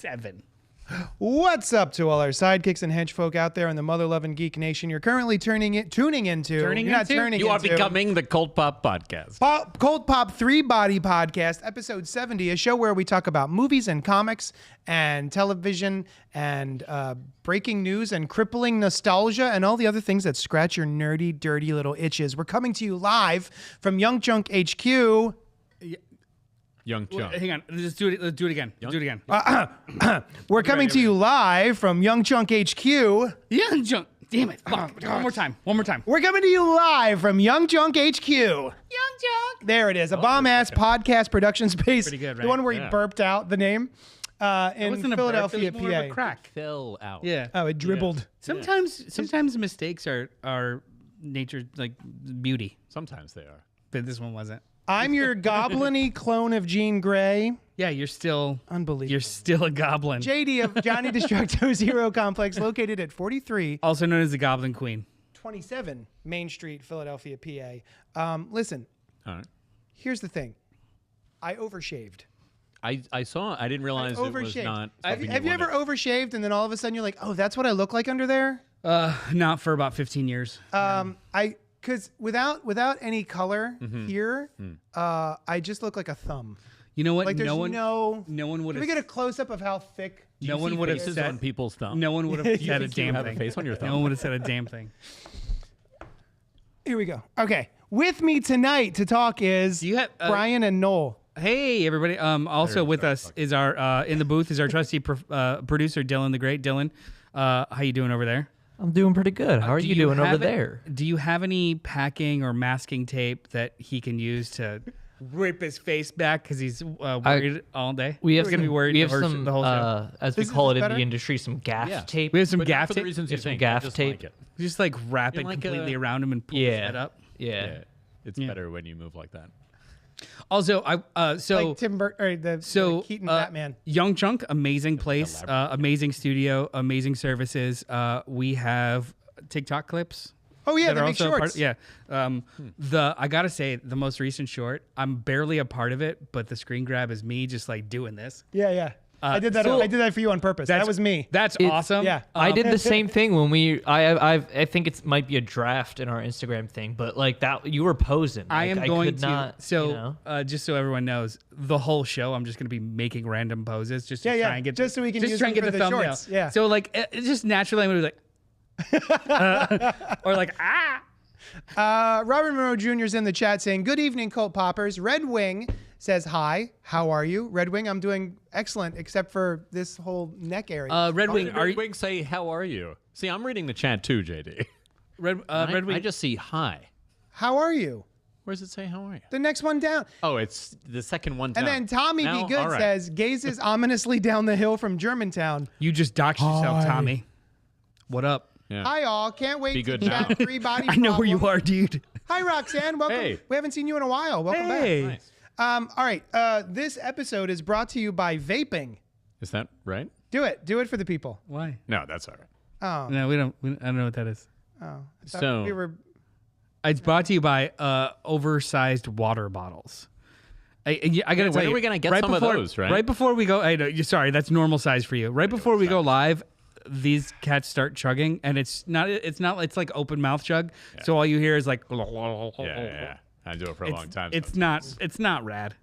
7. What's up to all our sidekicks and hedgefolk out there in the mother-loving geek nation? You're currently tuning into. You are becoming the CultPop podcast. CultPop 3-Body Podcast, episode 70, a show where we talk about movies and comics and television and breaking news and crippling nostalgia and all the other things that scratch your nerdy, dirty little itches. We're coming to you live from Young Chunk HQ. Young Chunk. Hang on. Let's do it. Let's do it again. Do it again. We're coming to you live from Young Chunk HQ. Young Chunk. Damn it. One more time. We're coming to you live from Young Chunk HQ. Young Chunk. There it is. A bomb-ass podcast production space. Pretty good, right? The one where he burped out the name in wasn't a Philadelphia, burp, it was more of a PA. crack. Fell out. Yeah. Oh, it dribbled. Sometimes mistakes are nature's like beauty, Sometimes they are. but this one wasn't. I'm your goblin-y clone of Jean Grey. Yeah, you're still Unbelievable. You're still a goblin. JD of Johnny Destructo's Hero Complex, located at 4327 Also known as the Goblin Queen. Main Street, Philadelphia, PA. Listen, All right. here's the thing. I overshaved. I saw. I didn't realize it was not. Have you ever overshaved and then all of a sudden you're like, oh, that's what I look like under there? Not for about 15 years. Because without any color here, I just look like a thumb. You know what? Like there's no one would Can we have. get a close up of how thick? No one would have faces said. on people's thumb. No one would have said a You damn have a thing. face on your No thumb. one would have said a damn thing. Here we go. Okay, with me tonight to talk is You have Brian and Noel. Hey everybody. Also with us is our in the booth is our trusty producer Dylan the Great. Dylan, how you doing over there? I'm doing pretty good. How are you doing over there? Do you have any packing or masking tape that he can use to rip his face back because he's worried all day? We have He's gonna some, be worried we have the some whole show. as we Is call it this in better? the industry, some gaff tape. We have some But gaff not for the tape. reasons you Some think. gaff I just tape. Like it. Just like wrap it like completely a- around him and pull his head up. Yeah. It's better when you move like that. Also, so Like Tim Burton, or the Keaton Batman. Young Chunk, amazing place, amazing studio, amazing services. We have TikTok clips. Oh yeah, that they are make also a shorts. I gotta say, the most recent short, I'm barely a part of it, but the screen grab is me just like doing this. Yeah. I did that. so- I did that for you on purpose. That was me. That's It's- awesome. Yeah. I did the same thing when I think it might be a draft in our Instagram thing, but like that you were posing. I Like, am going could to. not, So, you know. just so everyone knows, the whole show, I'm just going to be making random poses just to Yeah, try and get just so we can just use try and them get for the the thumbnail. shorts, yeah. So like, it's just naturally, I'm going to be like, or like Robert Monroe Jr. is in the chat saying, "Good evening, Cult Poppers." Red Wing says, "Hi, how are you?" Red Wing, I'm doing excellent, except for this whole neck area. Red Wing. Did Are Red you Wing say, "How are you"? See, I'm reading the chat too, JD. Red Wing? I just see hi. How are you? Where does it say "How are you"? The next one down. Oh, it's the second one down. And then Tommy Now? Be Good All right. says, "Gazes ominously down the hill from Germantown." You just doxed yourself, Hi. Tommy. What up? Yeah. Hi all, can't wait Be to good chat now. 3-Body I know where you Problem. are, dude. Hi Roxanne, welcome. Hey. We haven't seen you in a while. Welcome Hey. Nice. back. All right, this episode is brought to you by vaping. Is that right? Do it for the people. Why? No, that's all right. Oh, No, we don't. I don't know what that is. I thought So- we were. It's brought to you by oversized water bottles. I gotta tell when you, are we gonna get some of before, those, right? Right before we go, I know, sorry, that's normal size for you. Right before we go live, these cats start chugging, and it's like open mouth chug. So all you hear is like, Yeah. I do it for a long time. It's so not rad.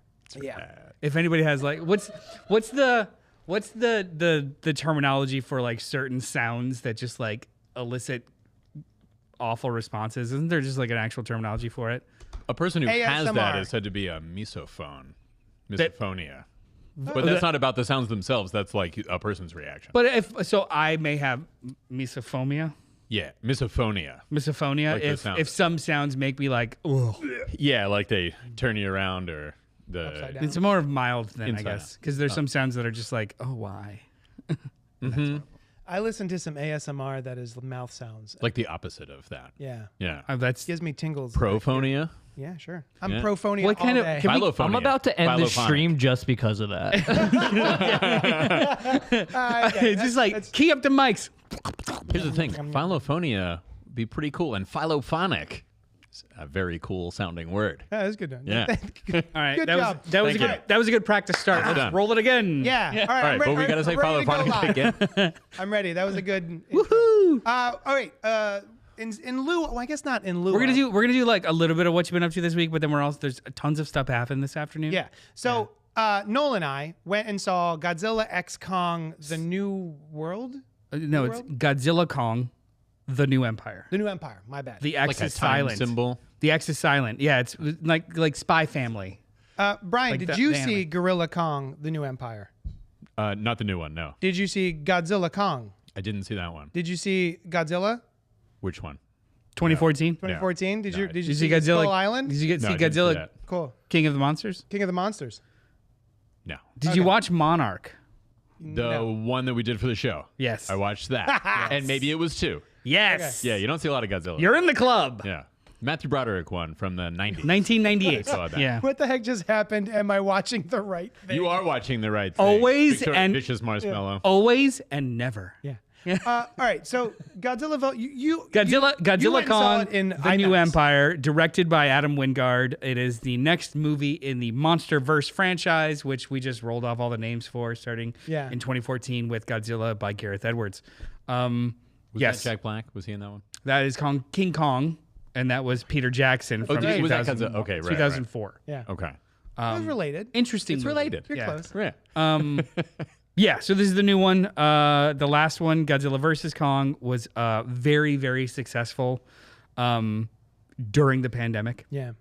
Yeah. If anybody has like, what's the terminology for like certain sounds that just like elicit awful responses? Isn't there just like an actual terminology for it? A person who has ASMR. that is said to be a misophone. Misophonia. But that's not about the sounds themselves. That's like a person's reaction. But if so, I may have misophonia. Yeah, misophonia. Misophonia. Like the sound. If some sounds make me like, ugh. Yeah, like they turn you around or the. Upside down. It's more of mild than Inside I guess, because there's some sounds that are just like, oh, why? I listened to some ASMR that is mouth sounds. Like the opposite of that. Yeah. Yeah. That's Gives me tingles. Prophonia. Yeah, sure. I'm Yeah. prophonia What kind all of- day. can we- Philophonia. I'm about to end this Philophonic. stream just because of that. Okay, it's just like key up the mics. Here's the thing. Philophonia be pretty cool. And philophonic a very cool sounding word. Yeah, that's good. Yeah. All right, Good that job. was that was a Thank good you. that was a good practice start. Let's Done. roll it again. Yeah. All right. All right, but we got to say Father again. I'm ready. That was a good. Woohoo! All right. In lieu, well, I guess not in lieu. We're gonna do like a little bit of what you've been up to this week, but then there's tons of stuff happened this afternoon. Yeah. So Noel and I went and saw Godzilla X Kong: The New World. No, it's Godzilla Kong, The New Empire. The New Empire. My bad. The X Like a is time silent. symbol. The X is silent. Yeah, it's like Spy Family. Brian, like did the you anime. see Gorilla Kong: The New Empire? Not the new one. No, Did you see Godzilla Kong? I didn't see that one. Did you see Godzilla Which one? 2014. 2014? Did you No. did you Did see you see Godzilla? Skull Island? Did you No, see I didn't see Godzilla that. Cool. King of the Monsters? King of the Monsters. No, Did you watch Monarch? the one that we did for the show. Yes. I watched that, and maybe it was 2. Yes. Yeah, you don't see a lot of Godzilla. You're in the club. Yeah, Matthew Broderick one from the 90s. 1998. saw that. Yeah. What the heck just happened? Am I watching the right thing? You are watching the right thing. Always Victoria and- Vicious Marshmallow. Always and never. Yeah. All right. So Godzilla. You Godzilla went and saw Kong, it in The New IMAX. Empire, directed by Adam Wingard. It is the next movie in the MonsterVerse franchise, which we just rolled off all the names for, starting Yeah. in 2014 with Godzilla by Gareth Edwards. Was yes, that Jack Black? Was he in that one? that is King Kong, and that was Peter Jackson from did he- was that 2000 Godzilla? Okay, right, 2004. Yeah. Okay. It was related. Interesting. It's movie. related. You're yeah. close. Yeah. Yeah, so this is the new one. The last one, Godzilla vs. Kong, was very, very successful during the pandemic. Yeah.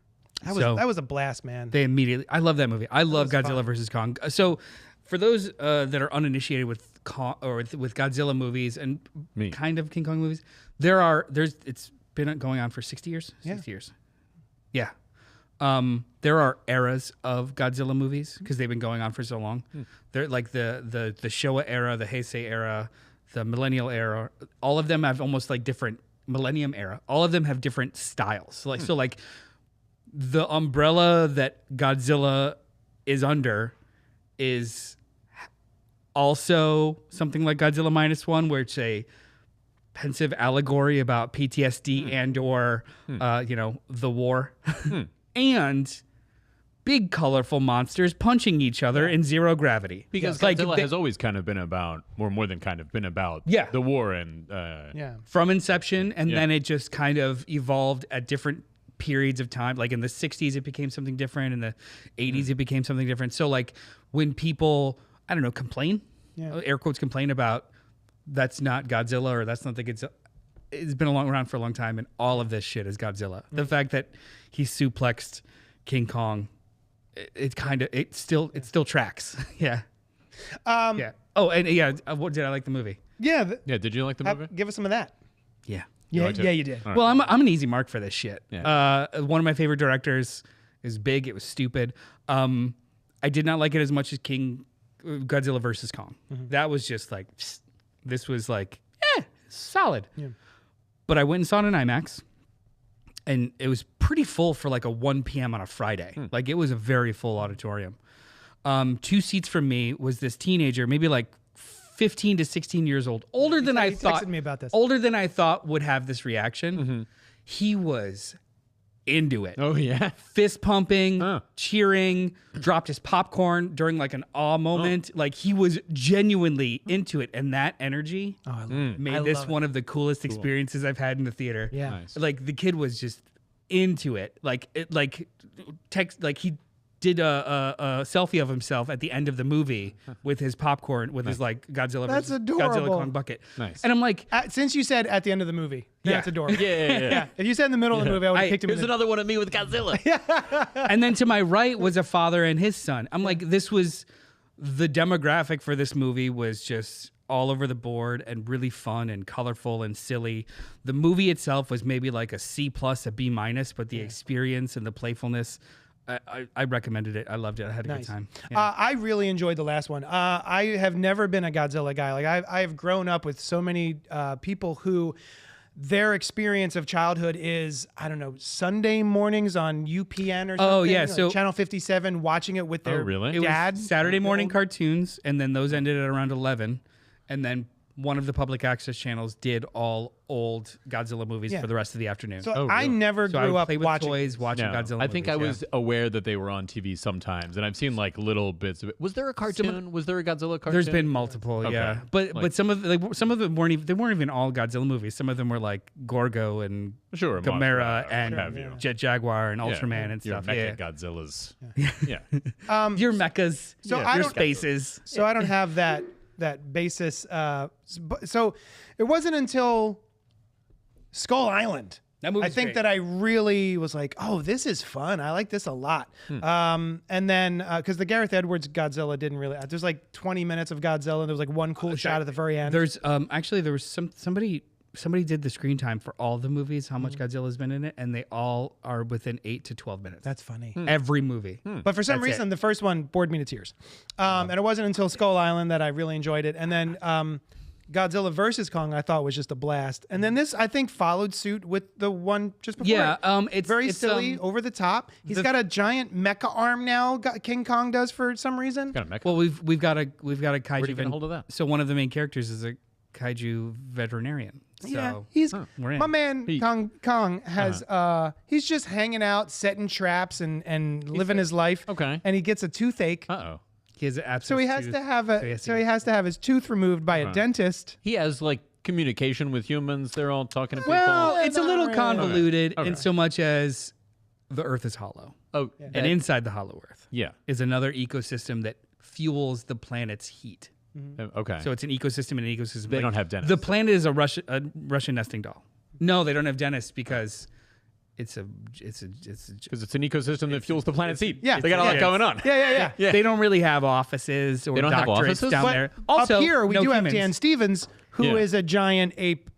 So- That was a blast, man. They immediately. I love that movie. I love was Godzilla fun. vs. Kong. So, for those that are uninitiated with Kong, or with Godzilla movies and Me. kind of King Kong movies, it's been going on for 60 years. 60 years. Yeah. There are eras of Godzilla movies because they've been going on for so long. They're like the Showa era, the Heisei era, the Millennial era. All of them have almost like different Millennium era. All of them have different styles. So like the umbrella that Godzilla is under is also something like Godzilla -1, where it's a pensive allegory about PTSD and or the war. And big colorful monsters punching each other in zero gravity. Because Like, Godzilla they- has always kind of been about, or more than kind of been about, Yeah. the war and Yeah. from inception, and Yeah. then it just kind of evolved at different periods of time. Like in the 60s, it became something different. In the 80s, it became something different. So like when people, I don't know, complain, air quotes complain about that's not Godzilla or that's not the Godzilla. It's been around for a long time, and all of this shit is Godzilla. The fact that he suplexed King Kong, it still tracks. Yeah. Yeah. Oh, and yeah. What did I like the movie? Yeah. yeah. Did you like the movie? Give us some of that. Yeah. Yeah. liked it? Yeah, you did. All right. Well, I'm an easy mark for this shit. Yeah. One of my favorite directors is big. It was stupid. I did not like it as much as Godzilla vs. Kong. That was just like, this was like, solid. Yeah. But I went and saw it in IMAX, and it was pretty full for like a 1 p.m. on a Friday. Like it was a very full auditorium. 2 seats from me was this teenager, maybe like 15 to 16 years old, older than I he thought. texted me about this. Older than I thought would have this reaction. He was into it. Oh yeah. Fist pumping, Oh. cheering, dropped his popcorn during like an awe moment. Like he was genuinely into it, and that energy made this love it. one of the coolest experiences I've had in the theater. Yeah. Nice. Like the kid was just into it. He did a selfie of himself at the end of the movie with his popcorn, with his like Godzilla That's versus adorable. Godzilla Kong bucket. Nice. And I'm like, Since you said at the end of the movie, that's adorable. Yeah. If you said in the middle of the movie, I would have kicked him in Here's the another one of me with Godzilla. and then to my right was a father and his son. I'm like, this was the demographic for this movie was just all over the board and really fun and colorful and silly. The movie itself was maybe like a C+, a B-, but the experience and the playfulness, I recommended it. I loved it. I had a good time. Yeah. I really enjoyed the last one. I have never been a Godzilla guy. Like I've grown up with so many people who their experience of childhood is, I don't know, Sunday mornings on UPN or something. Oh, yeah, like so- Channel 57, watching it with their really? It was dad. Saturday morning cartoons, and then those ended at around 11, and then one of the public access channels did all old Godzilla movies Yeah. for the rest of the afternoon. So I never So I grew would up play with watching. toys, watching Godzilla I think movies, I was aware that they were on TV sometimes, and I've seen like little bits of it. Was there a cartoon? Was there a Godzilla cartoon? There's been multiple, yeah, but some of them weren't even all Godzilla movies. Some of them were like Gorgo and Sure, Gamera Mothra, and what have you. Jet Jaguar and Ultraman and Your stuff. mecha Yeah, Godzillas. Yeah. your mechas, So I your don't- spaces. So I don't have that basis. So it wasn't until Skull Island. That movie's I think great. that I really was like, oh, this is fun. I like this a lot. And then because the Gareth Edwards Godzilla didn't really. There's like 20 minutes of Godzilla, and there was like one cool shot at the very end. There's actually there was somebody did the screen time for all the movies, how much Godzilla's been in it, and they all are within 8 to 12 minutes. That's funny. Every movie. But for some That's reason, the first one bored me to tears. And it wasn't until Skull Island that I really enjoyed it. And then Godzilla versus Kong, I thought was just a blast. And then this, I think, followed suit with the one just before. Yeah, it. it's very silly, over the top. He's got a giant mecha arm now. King Kong does for some reason. Got a mecha. Well, we've got a kaiju. Where'd you get a hold of that? So one of the main characters is a kaiju veterinarian. So Yeah, he's we're in. my man. Kong has he's just hanging out, setting traps, and living his life. Okay. And he gets a toothache. Uh-oh. he has an abscess So he has tooth. to have a. So he has to have his tooth removed by a dentist. He has like communication with humans. They're all talking to people. Well, it's a not little really. convoluted Okay. in so much as the Earth is hollow, oh, and inside the hollow Earth yeah. is another ecosystem that fuels the planet's heat. Okay. So it's an ecosystem and an ecosystem. They don't have dentists. The planet is a Russian nesting doll. No, they don't have dentists because it's because it's an ecosystem that fuels the planet's heat. Yeah. They got a lot Yeah. going on. Yeah. Yeah. They don't really have offices or They don't have doctorates offices? down But there. Up Also, here we no do have humans. Dan Stevens, who is Yeah. a giant ape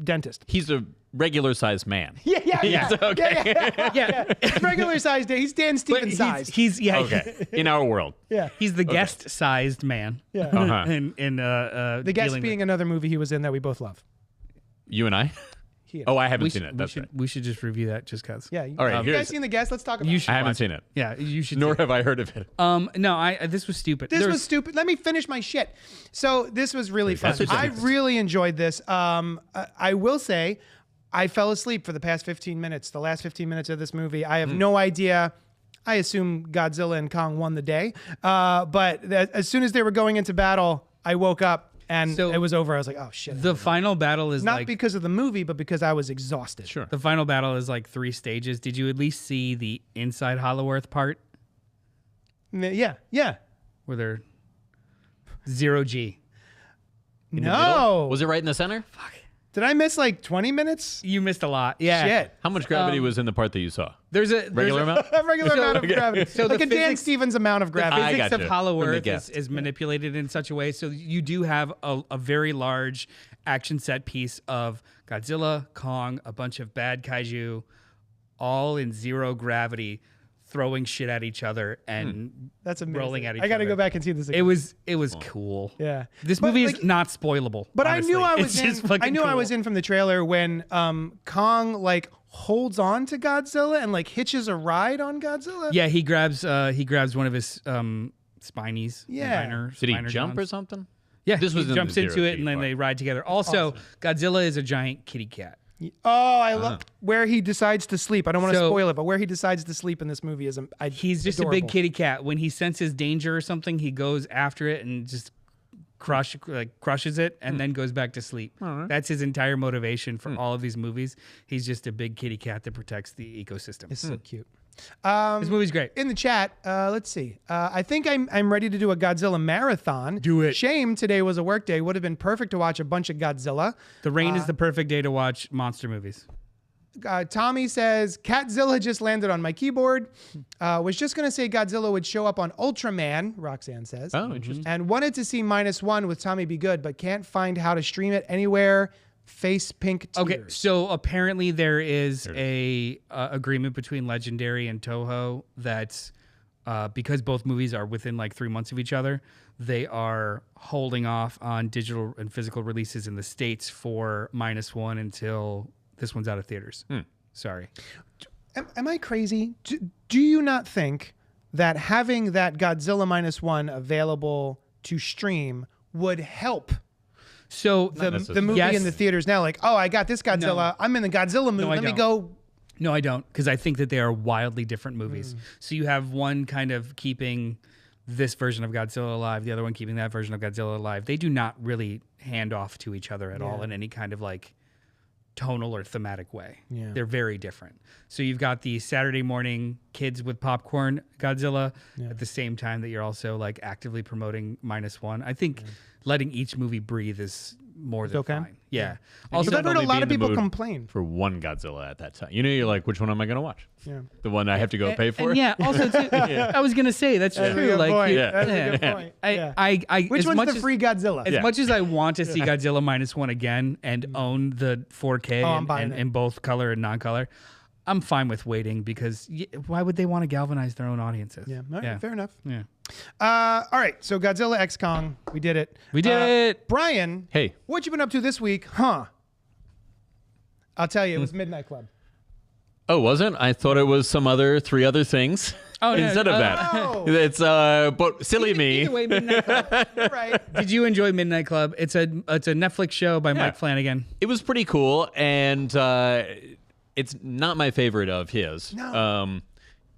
dentist. He's a regular-sized man. Yeah. Okay. Yeah, Regular sized. He's Dan but Stevens sized. he's Okay. In our world. Yeah. he's the guest-sized man. Yeah. Uh-huh. In The Guest dealing being with- another movie he was in that we both love. You and I? He- Oh, I haven't we seen should, it. That's right. we should just review that just cause. Yeah. All right, You here's- guys seen The Guest? Let's talk about You it. should I haven't watch seen it. it. Yeah, you should. Nor see it. have I heard of it. No, this was stupid. This There's- was stupid. Let me finish my shit. So this was really fun. That's what I it is. really enjoyed this. I will say, I fell asleep for the past 15 minutes. The last 15 minutes of this movie, I have no idea. I assume Godzilla and Kong won the day. But as soon as they were going into battle, I woke up and So- it was over. I was like, oh shit. The final battle is Not like because of the movie, but because I was exhausted. Sure. the final battle is like 3 stages. Did you at least see the inside Hollow Earth part Yeah. where they're 0G? No. Was it right in the center? Did I miss like 20 minutes? You missed a lot. Yeah. Shit. How much gravity was in the part that you saw? There's a Regular amount? A regular amount of okay. gravity. So like the a Dan physics- Stevens amount of gravity. I physics gotcha. of Hollow From the Earth guest. is manipulated in such a way so you do have a very large action set piece of Godzilla, Kong, a bunch of bad kaiju, all in 0 gravity, throwing shit at each other and That's amazing. rolling at each I got to other. go back and see this again. It was cool. Yeah. This But, movie like, is not spoilable. But honestly. I knew I It's was just in. fucking I knew I cool. was in from the trailer when Kong like holds on to Godzilla and like hitches a ride on Godzilla. Yeah, he grabs one of his spinies. Yeah. Did he jump or something? Yeah, This was he in jumps the into 0G it and then part. they ride together. Also, Godzilla is a giant kitty cat. Oh, I love where he decides to sleep. I don't want to So- spoil it, but where he decides to sleep in this movie is He's just a adorable. big kitty cat. When he senses danger or something, he goes after it and just crushes it and then goes back to sleep. That's his entire motivation for all of these movies. He's just a big kitty cat that protects the ecosystem. It's so cute. This movie's great. In the chat, let's see. I think I'm ready to do a Godzilla marathon. Do it. Shame today was a work day. Would have been perfect to watch a bunch of Godzilla. The rain is the perfect day to watch monster movies. Tommy says, Catzilla just landed on my keyboard. Was just going to say Godzilla would show up on Ultraman, Roxanne says. Oh, interesting. And wanted to see -1 with Tommy Be Good, but can't find how to stream it anywhere. Face pink tears. Okay, so apparently there is a agreement between Legendary and Toho that because both movies are within like 3 months of each other, they are holding off on digital and physical releases in the States for -1 until this one's out of theaters. Sorry. Am I crazy? Do you not think that having that Godzilla -1 available to stream would help So the movie in the theaters now, like, oh, I got this Godzilla. I'm in the Godzilla movie. Let me go. No, I don't, because I think that they are wildly different movies. So you have one kind of keeping this version of Godzilla alive, the other one keeping that version of Godzilla alive. They do not really hand off to each other at all in any kind of like tonal or thematic way. Yeah. They're very different. So you've got the Saturday morning kids with popcorn Godzilla at the same time that you're also like actively promoting -1. I think letting each movie breathe is more than fine. Yeah. Also, I've heard a lot of people complain for one Godzilla at that time. You know, you're like, which one am I going to watch? Yeah. The one I have to go pay for? And also, too, I was going to say, that's true. Like, That's a good point. Which one's the free Godzilla? As much as I want to see Godzilla -1 again and own the 4K in both color and non-color, I'm fine with waiting because why would they want to galvanize their own audiences? Yeah, fair enough. Yeah. All right, so Godzilla X Kong, we did it. We did it. Brian, hey, what you been up to this week? Huh? I'll tell you, it was Midnight Club. Oh, wasn't? I thought it was some other 3 other things. Oh, no, instead of that. No. It's but silly me. Either way, Midnight Club. You're right. Did you enjoy Midnight Club? It's a Netflix show by Mike Flanagan. It was pretty cool, and it's not my favorite of his. No.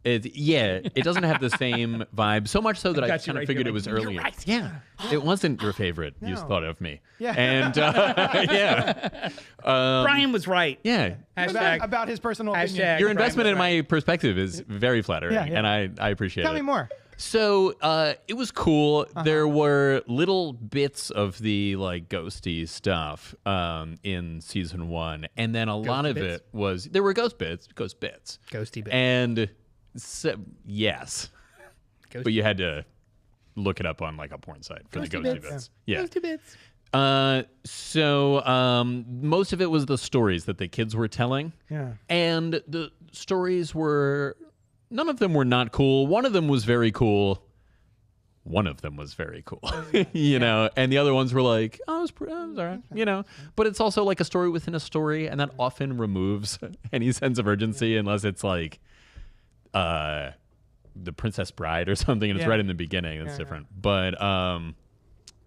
It doesn't have the same vibe. So much so that I kind of figured it was earlier. You're right. Yeah, it wasn't your favorite. You thought of me. Yeah. And Brian was right. Yeah. About his personal opinion. Your investment in my perspective is very flattering, and I appreciate it. Tell me more. So it was cool. There were little bits of the like ghosty stuff in season 1, and then a lot of it was there were ghost bits, ghosty bits, and so, yes, but you had to look it up on like a porn site for the ghosty bits. Yeah, ghosty bits. So most of it was the stories that the kids were telling. Yeah, and the stories were. None of them were not cool. One of them was very cool. You know, and the other ones were like, oh, it was all right, you know. But it's also like a story within a story, and that often removes any sense of urgency unless it's like The Princess Bride or something, and it's right in the beginning. That's different. But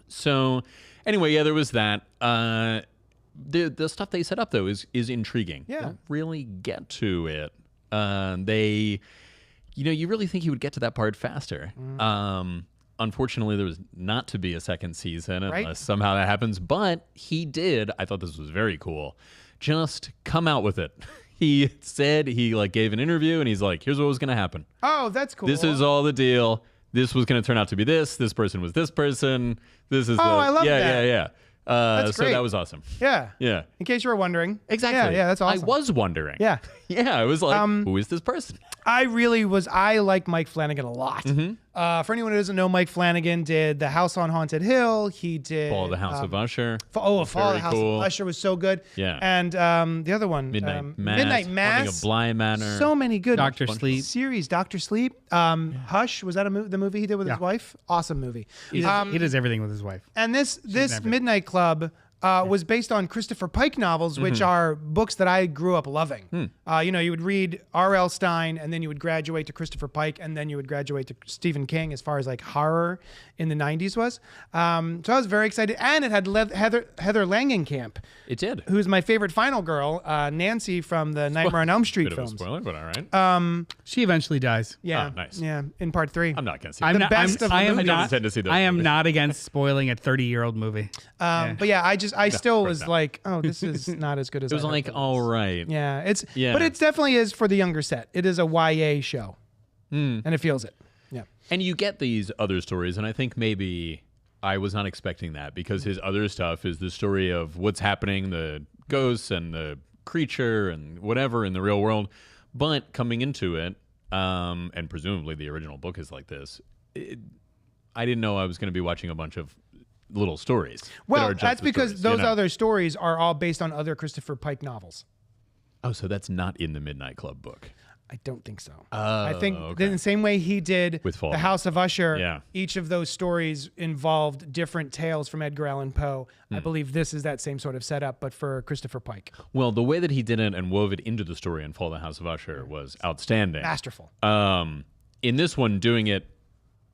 so anyway, there was that. The stuff they set up though is intriguing. Yeah, don't really get to it. You really think you would get to that part faster. Unfortunately, there was not to be a second season unless somehow that happens. But he did. I thought this was very cool. Just come out with it. He said he like gave an interview and he's like, "Here's what was going to happen. Oh, that's cool. This is all the deal. This was going to turn out to be this. This person was this person. This is I love that. Yeah. That's so great. that was awesome. Yeah. Yeah. In case you were wondering. Exactly. Yeah, that's awesome. I was wondering. Yeah. Yeah, I was like, who is this person? I like Mike Flanagan a lot. For anyone who doesn't know, Mike Flanagan did The House on Haunted Hill. He did Fall of the House of Usher. Fall of the House of Usher was so good. Yeah. And the other one, Midnight Mass. Haunting of Bly Manor. So many good Dr. Sleep series. Dr. Sleep. Hush, was that the movie he did with his wife? Awesome movie. He does everything with his wife. And this Midnight Club was based on Christopher Pike novels, which are books that I grew up loving. You would read R.L. Stine, and then you would graduate to Christopher Pike, and then you would graduate to Stephen King as far as like horror in the 90s was. So I was very excited. And it had Heather Langenkamp. It did. Who's my favorite final girl, Nancy from the Nightmare on Elm Street films. Bit of a spoiler, but all right. She eventually dies. Yeah. Oh, nice. Yeah, in part 3. I'm not going to see I'm that. not, best of the I am movies. not, I don't intend to see those I am movies. not against spoiling a 30-year-old movie. But yeah, I still was no. like, oh, this is not as good as It was I like, thought it all was. right. Yeah, Yeah. but it definitely is for the younger set. It is a YA show, and it feels it. Yeah, And you get these other stories, and I think maybe I was not expecting that because his other stuff is the story of what's happening, the ghosts and the creature and whatever in the real world. But coming into it, and presumably the original book is like this, I didn't know I was going to be watching a bunch of little stories. well, that are just that's the because stories, those you know? other stories are all based on other Christopher Pike novels. Oh, so that's not in the Midnight Club book. I don't think so. Oh, I think okay. in the same way he did With Fall. The House of Usher, Yeah. each of those stories involved different tales from Edgar Allan Poe. Hmm. I believe this is that same sort of setup, but for Christopher Pike. Well, the way that he did it and wove it into the story in Fall of the House of Usher was outstanding. Masterful. In this one, doing it,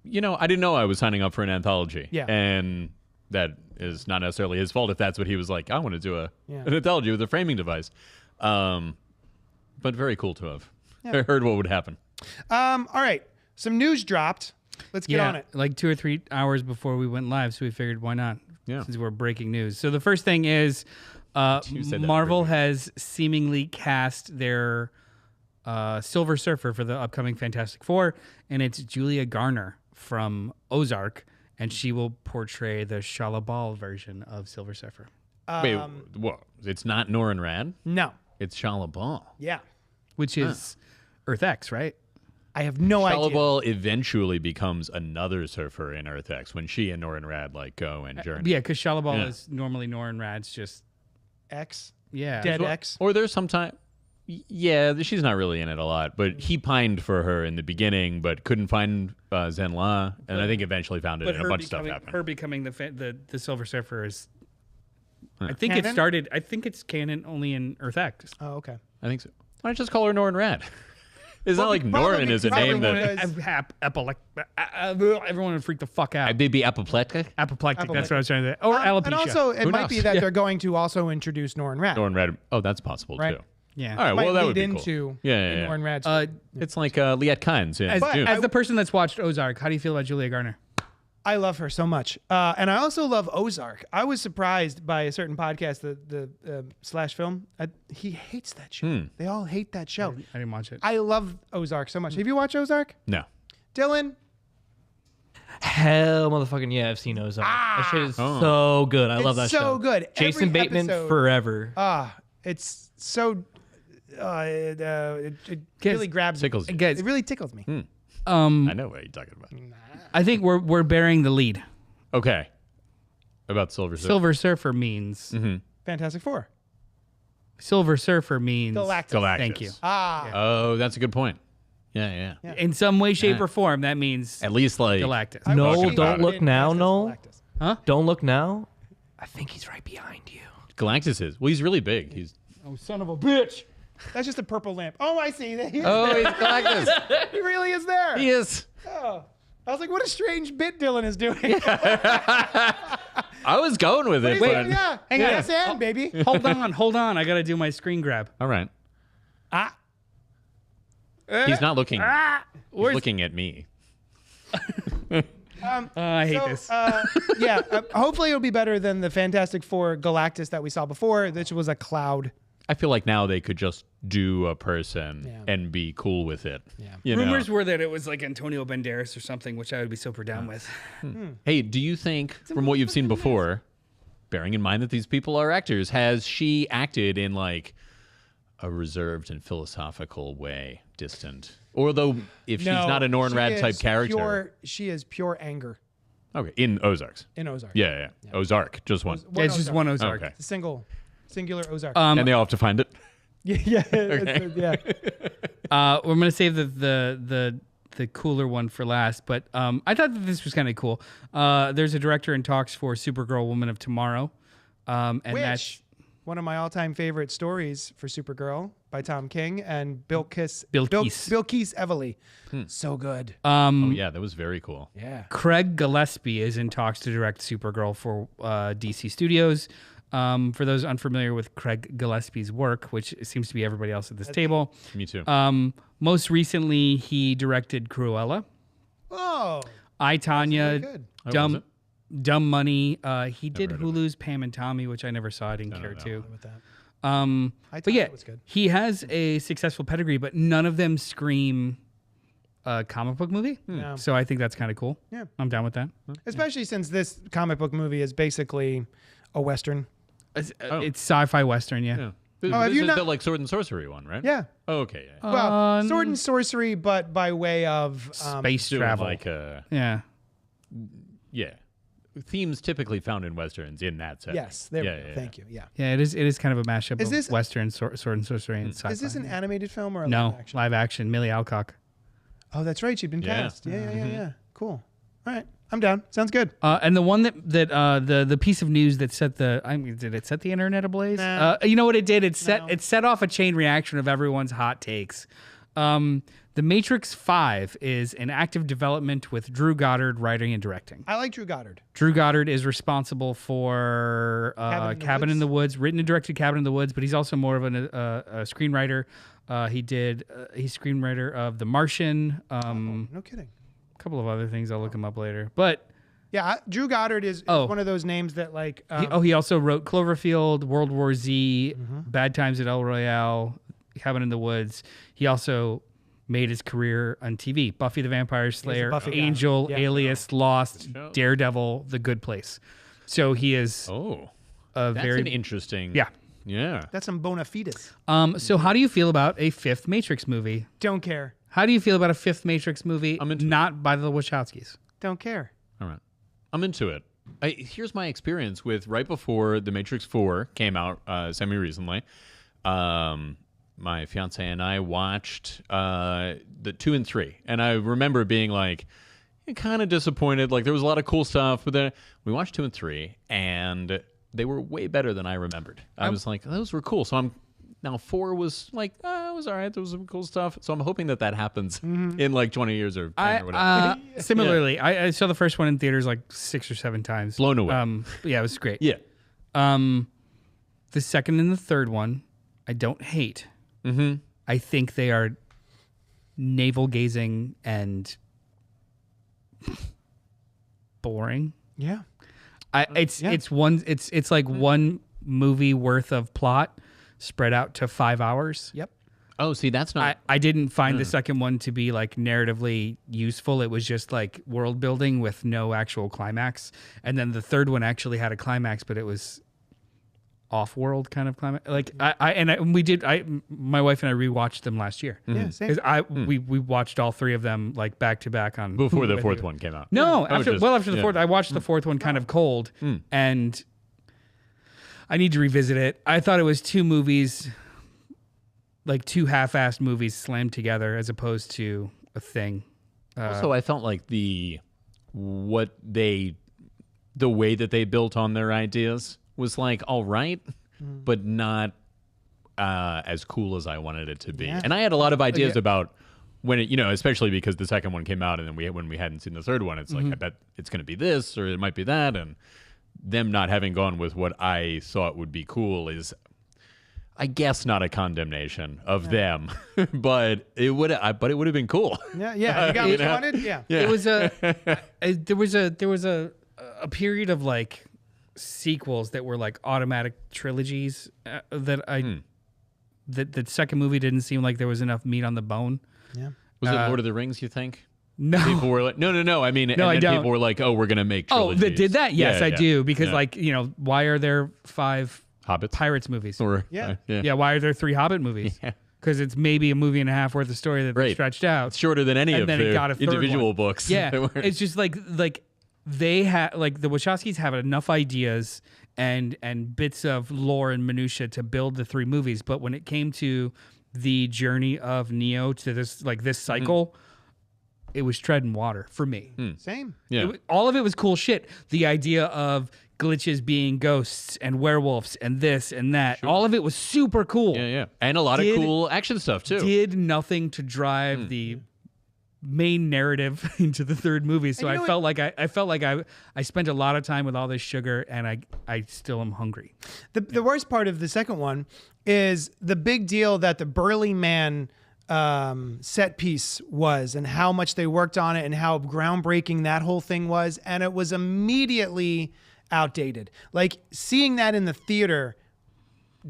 I didn't know I was signing up for an anthology. Yeah. And that is not necessarily his fault if that's what he was like. I want to do an Yeah. anthology with a framing device. But very cool to have heard what would happen. All right. Some news dropped. Let's get on it. Like 2 or 3 hours before we went live, so we figured why not? Yeah. Since we're breaking news. So the first thing is You said that Marvel earlier. has seemingly cast their Silver Surfer for the upcoming Fantastic Four, and it's Julia Garner from Ozark, and she will portray the Shalabal version of Silver Surfer. Wait, what? It's not Norin Rad? No. It's Shalabal. Yeah. Which is Earth X, right? I have no idea. Shalabal eventually becomes another surfer in Earth X when she and Norin Rad like go and journey. Yeah, because Shalabal Yeah. is normally Norin Rad's just X. yeah. Dead X. Or there's sometime. Yeah, she's not really in it a lot, but he pined for her in the beginning, but couldn't find Zenla, and I think eventually found it, But and a bunch of stuff happened. her becoming the Silver Surfer is. I think Canon? it started. I think it's canon only in Earth X. Oh, okay. I think so. Why don't you just call her Norin Rad? It's not like probably- Norin is a probably name that... Everyone would freak the fuck out. Maybe apoplectic? Apoplectic. That's what I was trying to say. Or alopecia. And also, it Who might knows? be that they're going to also introduce Norin Rad. Norin Rad. Oh, that's possible, Right. too. yeah. All right, Might well, that lead would be into cool. Yeah. Norin Rad's. It's like Liette Kynes in June. As the person that's watched Ozark, how do you feel about Julia Garner? I love her so much. And I also love Ozark. I was surprised by a certain podcast, the Slash Film. He hates that show. They all hate that show. I didn't watch it. I love Ozark so much. Have you watched Ozark? No. Dylan? Hell, motherfucking yeah, I've seen Ozark. That shit is so good. I love that It's show. so good. Jason Every Bateman episode- forever. It's so... it really grabs Tickles you. me. Guys, It really tickles me. I know what you're talking about. I think we're bearing the lead. Okay. About Silver Surfer. Silver Surfer means Fantastic Four. Silver Surfer means Galactus. Thank you. Oh, that's a good point. Yeah. In some way, shape, or form, that means At least like... Galactus. No, talking about don't it. look now, no. Huh? Don't look now. I think he's right behind you. Galactus is. Well, he's really big. He's... Oh, son of a bitch! That's just a purple lamp. Oh, I see. He is Oh, there. he's Galactus. He really is there. He is. Oh. I was like, what a strange bit Dylan is doing. I was going with it, Wait, but... yeah. Hang on. Yes, and, baby. hold on. I gotta do my screen grab. All right. Ah. He's not looking. He's Where's- looking at me. I hate this. Hopefully it'll be better than the Fantastic Four Galactus that we saw before, which was a cloud. I feel like now they could just do a person and be cool with it. Yeah. Rumors were that it was like Antonio Banderas or something, which I would be super down with. Hey, do you think, from what you've seen before, bearing in mind that these people are actors, has she acted in like a reserved and philosophical way, distant? Although, if she's not a Norin Rad type character. She is pure anger Okay, in Ozarks. in Ozark. Yeah. Ozark, just one. Yeah, it's just one Ozark. Okay. It's a singular Ozark. And they all have to find it. yeah. We're gonna save the cooler one for last, but I thought that this was kind of cool. There's a director in talks for Supergirl, Woman of Tomorrow, and that's Which, one of my all-time favorite stories for Supergirl by Tom King and Bilquis Evely. So good. Oh, yeah, that was very cool. Yeah. Craig Gillespie is in talks to direct Supergirl for DC Studios. For those unfamiliar with Craig Gillespie's work, which seems to be everybody else at this table. Me too. Most recently, he directed Cruella, Oh. I, Tanya, good. was it? Dumb Money. He did heard of it. Hulu's Pam and Tommy, which I never saw. I didn't care to. With that. But Tanya yeah, was good. he has a successful pedigree, but none of them scream a comic book movie. No. So I think that's kind of cool. Yeah. I'm down with that. Especially since this comic book movie is basically a Western. It's sci-fi Western, yeah. Yeah. This, have this you is not- the like sword and sorcery one, right? Yeah. Oh, okay. Yeah. Well, sword and sorcery, but by way of Space Doing travel. like Yeah. themes typically found in westerns in that setting. Yes, there Yeah, we go. yeah, Thank you. Yeah. Yeah, it is kind of a mashup Is of this- Western sword and sorcery and sci-fi. Is this an animated film or a No, live action? live action. Millie Alcock. Oh, that's right. She'd been Yeah. cast. Yeah. Cool. All right. I'm down. Sounds good. And the one that the piece of news that set did it set the internet ablaze? Nah. You know what it did? It No. set off a chain reaction of everyone's hot takes. The Matrix 5 is in active development with Drew Goddard writing and directing. I like Drew Goddard. Drew Goddard is responsible for Cabin in the Woods, written and directed Cabin in the Woods, but he's also more of a screenwriter. He's screenwriter of The Martian. No kidding. A couple of other things. I'll look him up later. But yeah, Drew Goddard is one of those names that like. He also wrote Cloverfield, World War Z, Bad Times at El Royale, Cabin in the Woods. He also made his career on TV. Buffy the Vampire Slayer, Angel, Alias, Lost, Daredevil, The Good Place. So he is that's an interesting... Yeah. That's some bona fides. So how do you feel about a fifth Matrix movie? Don't care. How do you feel about a fifth Matrix movie not by the Wachowskis? Don't care. All right. I'm into it. Here's my experience with right before The Matrix 4 came out semi-recently. My fiance and I watched the 2 and 3, and I remember being like kind of disappointed. Like there was a lot of cool stuff, but then we watched 2 and 3, and they were way better than I remembered. I was like, those were cool. So now 4 was like, it was all right. There was some cool stuff. So I'm hoping that happens in like 20 years or 10 or whatever. Similarly, I saw the first one in theaters like 6 or 7 times. Blown away. Yeah, it was great. Yeah. The second and the third one, I don't hate. I think they are navel gazing and boring. Yeah. It's like one movie worth of plot spread out to 5 hours. Yep. Oh, see, that's not... I didn't find the second one to be like narratively useful. It was just like world building with no actual climax. And then the third one actually had a climax, but it was off-world kind of climax. Like my wife and I rewatched them last year. Yeah, same. We watched all 3 of them like back to back on before the fourth one came out. No, after the fourth, I watched the fourth one kind of cold, and I need to revisit it. I thought it was 2 movies, like 2 half-assed movies slammed together, as opposed to a thing. Also, I felt like the way that they built on their ideas was like all right, but not as cool as I wanted it to be. Yeah. And I had a lot of ideas about when it, especially because the second one came out, and then when we hadn't seen the third one, it's like I bet it's going to be this or it might be that, and them not having gone with what I thought would be cool is, I guess, not a condemnation of them, but it would have been cool. Yeah. You got what you wanted. Yeah. It was there was a period of like sequels that were like automatic trilogies that the second movie didn't seem like there was enough meat on the bone. Yeah. Was it Lord of the Rings, you think? No. People were like, no. I mean, no, I don't. People were like, oh, we're going to make trilogies. Oh, that did that? Yes, Yeah, I do. Because why are there 5 Hobbits? Pirates movies? Or, yeah, why are there 3 Hobbit movies? Because it's maybe a movie and a half worth of story that they stretched out. It's shorter than any and of then the it got a third individual one. books. Yeah, it's just like they have, like the Wachowskis have enough ideas and bits of lore and minutia to build the 3 movies, but when it came to the journey of Neo to this cycle, it was treading water for me. Same. Yeah. All of it was cool shit. The idea of glitches being ghosts and werewolves and this and that. Sure. All of it was super cool. Yeah. And a lot of cool action stuff too. Did nothing to drive the main narrative into the third movie. So I felt like I spent a lot of time with all this sugar, and I still am hungry. The worst part of the second one is the big deal that the Burly Man set piece was, and how much they worked on it, and how groundbreaking that whole thing was, and it was immediately outdated. Like, seeing that in the theater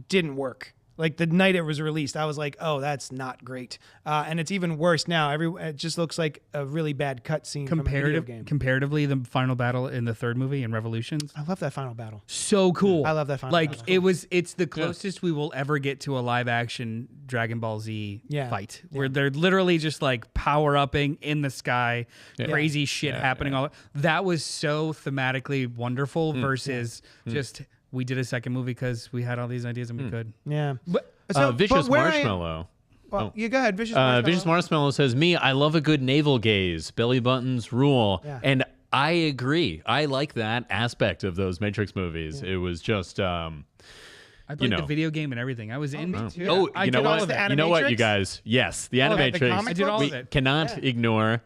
didn't work. Like, the night it was released, I was like, oh, that's not great. And it's even worse now. It just looks like a really bad cutscene from a video game. Comparatively, the final battle in the third movie in Revolutions. I love that final battle. So cool. I love that final battle. It's the closest we will ever get to a live action Dragon Ball Z fight, where they're literally just like power upping in the sky, crazy shit happening. All that was so thematically wonderful versus just, we did a second movie because we had all these ideas and we could. Yeah. But Vicious Marshmallow. You go ahead. Vicious Marshmallow. Vicious Marshmallow says, I love a good navel gaze. Belly buttons rule. Yeah. And I agree. I like that aspect of those Matrix movies. It was just, I played the video game and everything. I was in. me too. Oh, I you know did all what? of it. You know what, you Animatrix? guys? Yes, the the Animatrix. comic I did all we of it. cannot ignore.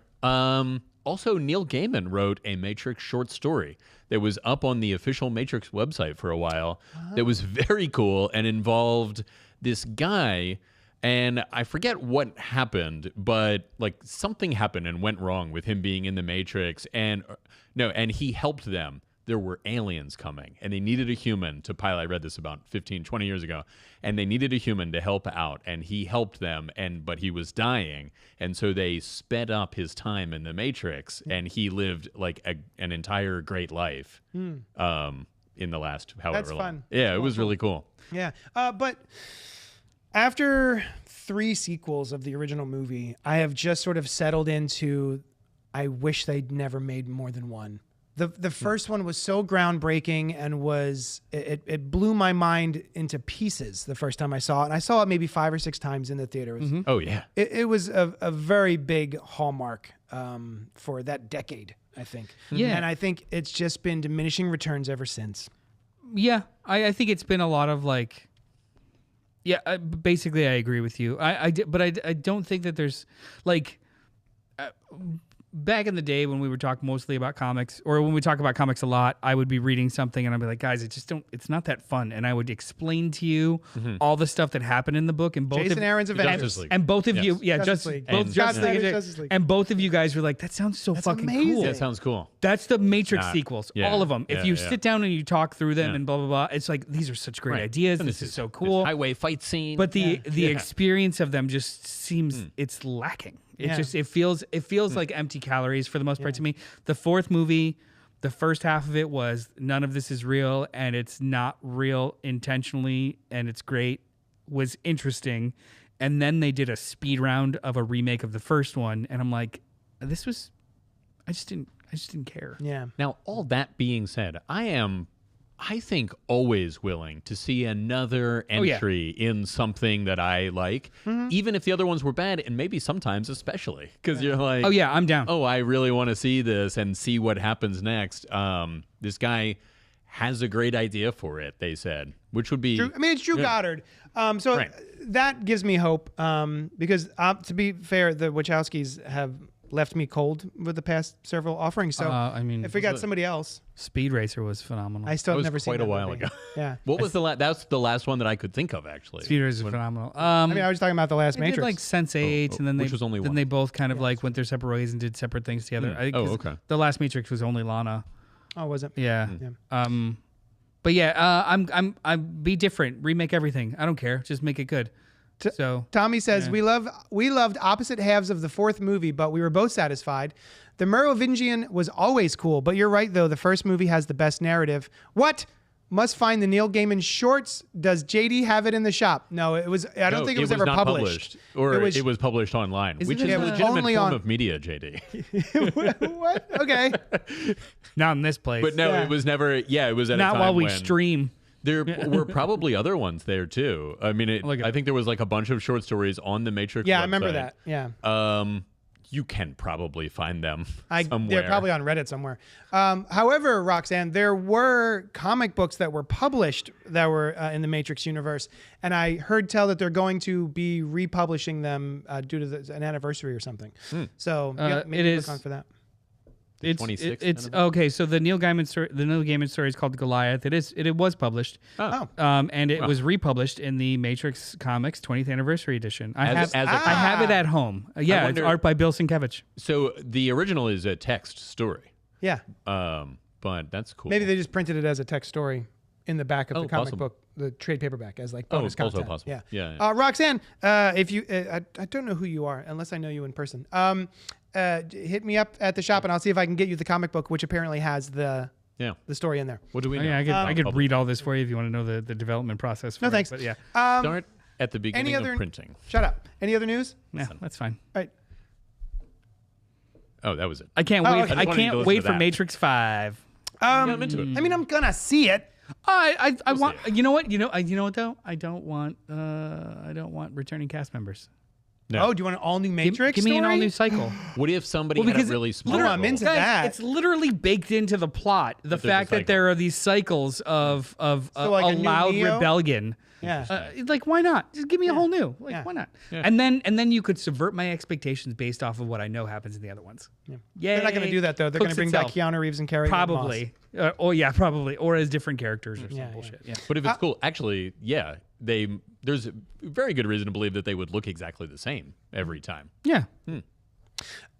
Also, Neil Gaiman wrote a Matrix short story that was up on the official Matrix website for a while. That was very cool and involved this guy. And I forget what happened, but like something happened and went wrong with him being in the Matrix. And he helped them. There were aliens coming and they needed a human to pilot. I read this about 15, 20 years ago, and they needed a human to help out, and he helped them, but he was dying. And so they sped up his time in the Matrix, and he lived like an entire great life in the last however That's long. fun. Yeah, it was really cool. Yeah. But after 3 sequels of the original movie, I have just sort of settled into, I wish they'd never made more than one. The first one was so groundbreaking and it blew my mind into pieces the first time I saw it. And I saw it maybe 5 or 6 times in the theater. Oh, yeah. It was a very big hallmark for that decade, I think. Yeah. And I think it's just been diminishing returns ever since. Yeah, I think it's been a lot of like. Yeah, basically I agree with you. I don't think that there's like. Back in the day when we were talking mostly about comics, or when we talk about comics a lot, I would be reading something and I'd be like, guys, it's not that fun. And I would explain to you all the stuff that happened in the book, and both Jason Aaron's Avengers. Justice League. and both of you, yeah, Justice League. both And Justice League, Justice League. and both of you guys were like, that sounds so fucking amazing. cool. That sounds cool. That's the Matrix Not- sequels, yeah, all of them. If yeah, you yeah. sit down and you talk through them Yeah. and blah blah blah, it's like these are such great Right. ideas. And This is so this cool. highway fight scene. But the Yeah. experience of them just seems it's lacking. It Yeah. just it feels like empty calories for the most part to me. The fourth movie, the first half of it was none of this is real and it's not real intentionally and it's great, was interesting. And then they did a speed round of a remake of the first one and I'm like, I just didn't care. Yeah. Now, all that being said, I think, always willing to see another yeah. entry in something that I like, even if the other ones were bad, and maybe sometimes especially, because you're like, Oh yeah, I'm down. oh, I really want to see this and see what happens next. This guy has a great idea for it, they said, which would be... It's Drew Goddard. So Right. that gives me hope because, to be fair, the Wachowskis have left me cold with the past several offerings. So I mean, if we got somebody else, Speed Racer was phenomenal. I still That have was never seen quite a that while movie. ago. Yeah. What was that's the last one that I could think of, actually. Speed Racer was phenomenal. I mean, I was talking about the last They did Matrix. like Sense8, and then which was only then one. they both kind of like went their separate ways and did separate things together. I- 'cause okay. The last Matrix was only Lana. Oh, was it? Yeah. Yeah. But yeah, I'm be different. Remake everything. I don't care. Just make it good. So Tommy says we loved opposite halves of the fourth movie, but we were both satisfied. The Merovingian was always cool, but you're right though. The first movie has the best narrative. What? Must find the Neil Gaiman shorts. Does JD have it in the shop? No, it was. I don't think it was ever not published. or it was published online, which it is a in the- legitimate only form on- of media, JD. what? Okay. not in this place. But no, Yeah. it was never. Yeah, it was at a not time while we when stream. There were probably other ones there too. I mean, Look at I think there was like a bunch of short stories on the Matrix. Yeah, website. I remember that. Yeah. You can probably find them They're somewhere. probably on Reddit somewhere. However, Roxanne, there were comic books that were published that were in the Matrix universe, and I heard tell that they're going to be republishing them due to an anniversary or something. So yeah, maybe it look is- on for that. It's 26th it's anniversary? okay. So the Neil Gaiman story is called Goliath. It was published. Oh. And it was republished in the Matrix Comics 20th Anniversary Edition. I As a I have it at home. Yeah, wonder- it's art by Bill Sienkiewicz. So the original is a text story, Yeah. but that's cool. Maybe they just printed it as a text story in the back of the comic possible. book, the trade paperback, as like bonus also content. possible. Yeah. Yeah. Roxanne, if you, I don't know who you are unless I know you in person. Hit me up at the shop and I'll see if I can get you the comic book, which apparently has the story in there. What do we Oh, know? yeah, I could read all this for you if you want to know the development process. For No, it, thanks. But yeah, Start at the beginning other- of printing. Shut up. Any other news? yeah, that's fine. All right. Oh, that was it. I can't Oh, wait. okay. I I just wanted to can't listen wait to for that. Matrix 5. Yeah, I'm into it. I mean, I'm gonna see it. I want. see You know what? You know what though? I don't want returning cast members. No. Oh, do you want an all new Matrix? Give me an story? all new cycle. What if somebody had a really small I'm role? into Guys, that. it's literally baked into the plot. The there's a fact that cycle. there are these cycles of like a a new loud Neo? rebellion. Yeah. Like, why not? Just give me a whole new. Like, Yeah. why not? And then you could subvert my expectations based off of what I know happens in the other ones. Yeah. They're not going to do that though. They're going to bring back Keanu Reeves and Carrie. Probably. Probably. Or as different characters or some bullshit. Yeah. But if it's cool, actually, yeah, there's a very good reason to believe that they would look exactly the same every time. Yeah.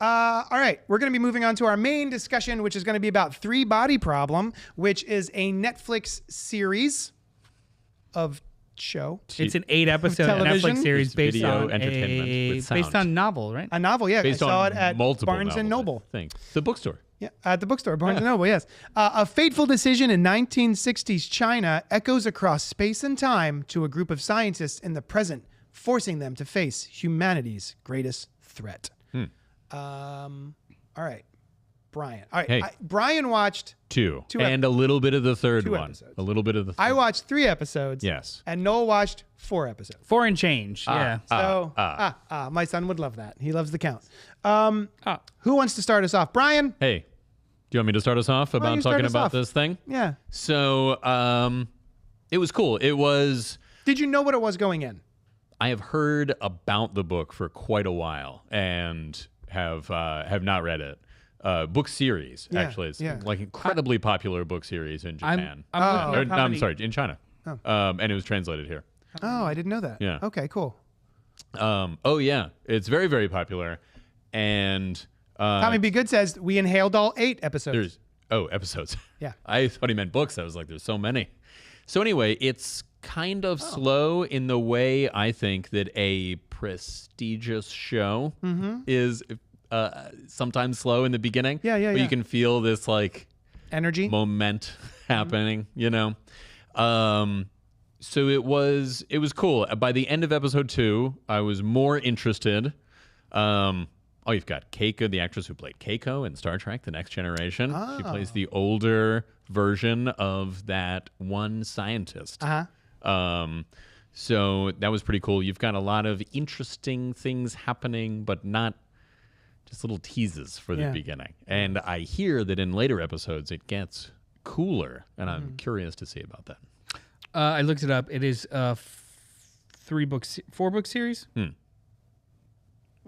All right, we're going to be moving on to our main discussion, which is going to be about Three Body Problem, which is a Netflix series of show. It's an 8-episode Television? Netflix series It's based video on entertainment with sound. based on novel, right? A novel, yeah. Based I saw on it at multiple Barnes and novels, Noble. I think. The bookstore. Yeah, at the bookstore, Barnes and Noble, yes. A fateful decision in 1960s China echoes across space and time to a group of scientists in the present, forcing them to face humanity's greatest threat. All right, Brian. All right, Hey. Brian watched. Two. Two And a little bit of the third 2 one. episodes. A little bit of the third. I watched 3 episodes. Yes. And Noel watched 4 episodes. 4 and change. Yeah. So, my son would love that. He loves the count. Who wants to start us off? Brian? Hey, do you want me to start us off don't about you start talking us about off? this thing? Yeah. So, it was cool. It was. Did you know what it was going in? I have heard about the book for quite a while and have not read it. Book series, Yeah, actually. It's yeah. like incredibly popular book series in Japan. I'm looking up how I'm many- sorry, in China. And it was translated here. Oh, I didn't know that. Yeah. Okay, cool. Oh yeah, it's very, very popular. And Tommy B. Good says we inhaled all 8 episodes. there's episodes. Yeah. I thought he meant books. I was like, there's so many. So anyway, it's kind of slow in the way I think that a prestigious show is sometimes slow in the beginning. Yeah, But yeah. you can feel this like Energy. moment happening, you know. So it was cool. By the end of episode 2, I was more interested. You've got Keiko, the actress who played Keiko in Star Trek: The Next Generation. She plays the older version of that one scientist. So that was pretty cool. You've got a lot of interesting things happening, but not just little teases for the Yeah. beginning. And I hear that in later episodes it gets cooler, and I'm curious to see about that. I looked it up. It is a 4-book series.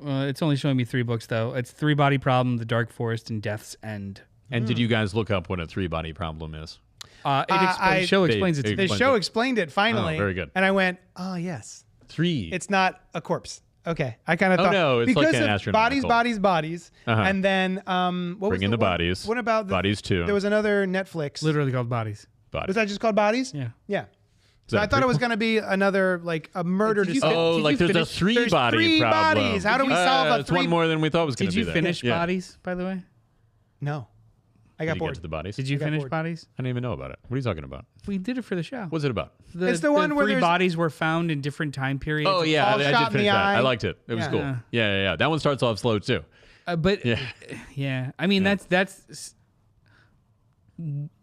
It's only showing me 3 books though. It's Three Body Problem, The Dark Forest, and Death's End. And did you guys look up what a 3-body problem is? The show explains it to They- me. The show explained it finally. Oh, very good. And I went, oh, yes. 3. It's not a corpse. Okay. I kind of thought. no, it's like because an of astronomical. bodies. And then, what was Bring in the one- bodies. What about Bodies 2. There was another Netflix. Literally called Bodies. Bodies. Was that just called Bodies? Yeah. Yeah. Is So that I a thought it was prequel? going to be another, like, a murder Did you to Oh, Did like you there's finish- a 3-body three problem. bodies. How do we solve a It's one more than we thought was going Did to be you there. finish Yeah. Bodies, by the way? No. I Did got you bored. get to the bodies? Did you got finish bored. Bodies? I didn't even know about it. What are you talking about? We did it for the show. What's it about? It's the one where 3 there's- bodies were found in different time periods. Oh yeah, all I shot did in finish the that. eye. I liked it. It was Yeah. cool. Yeah. That one starts off slow too. But yeah, I mean that's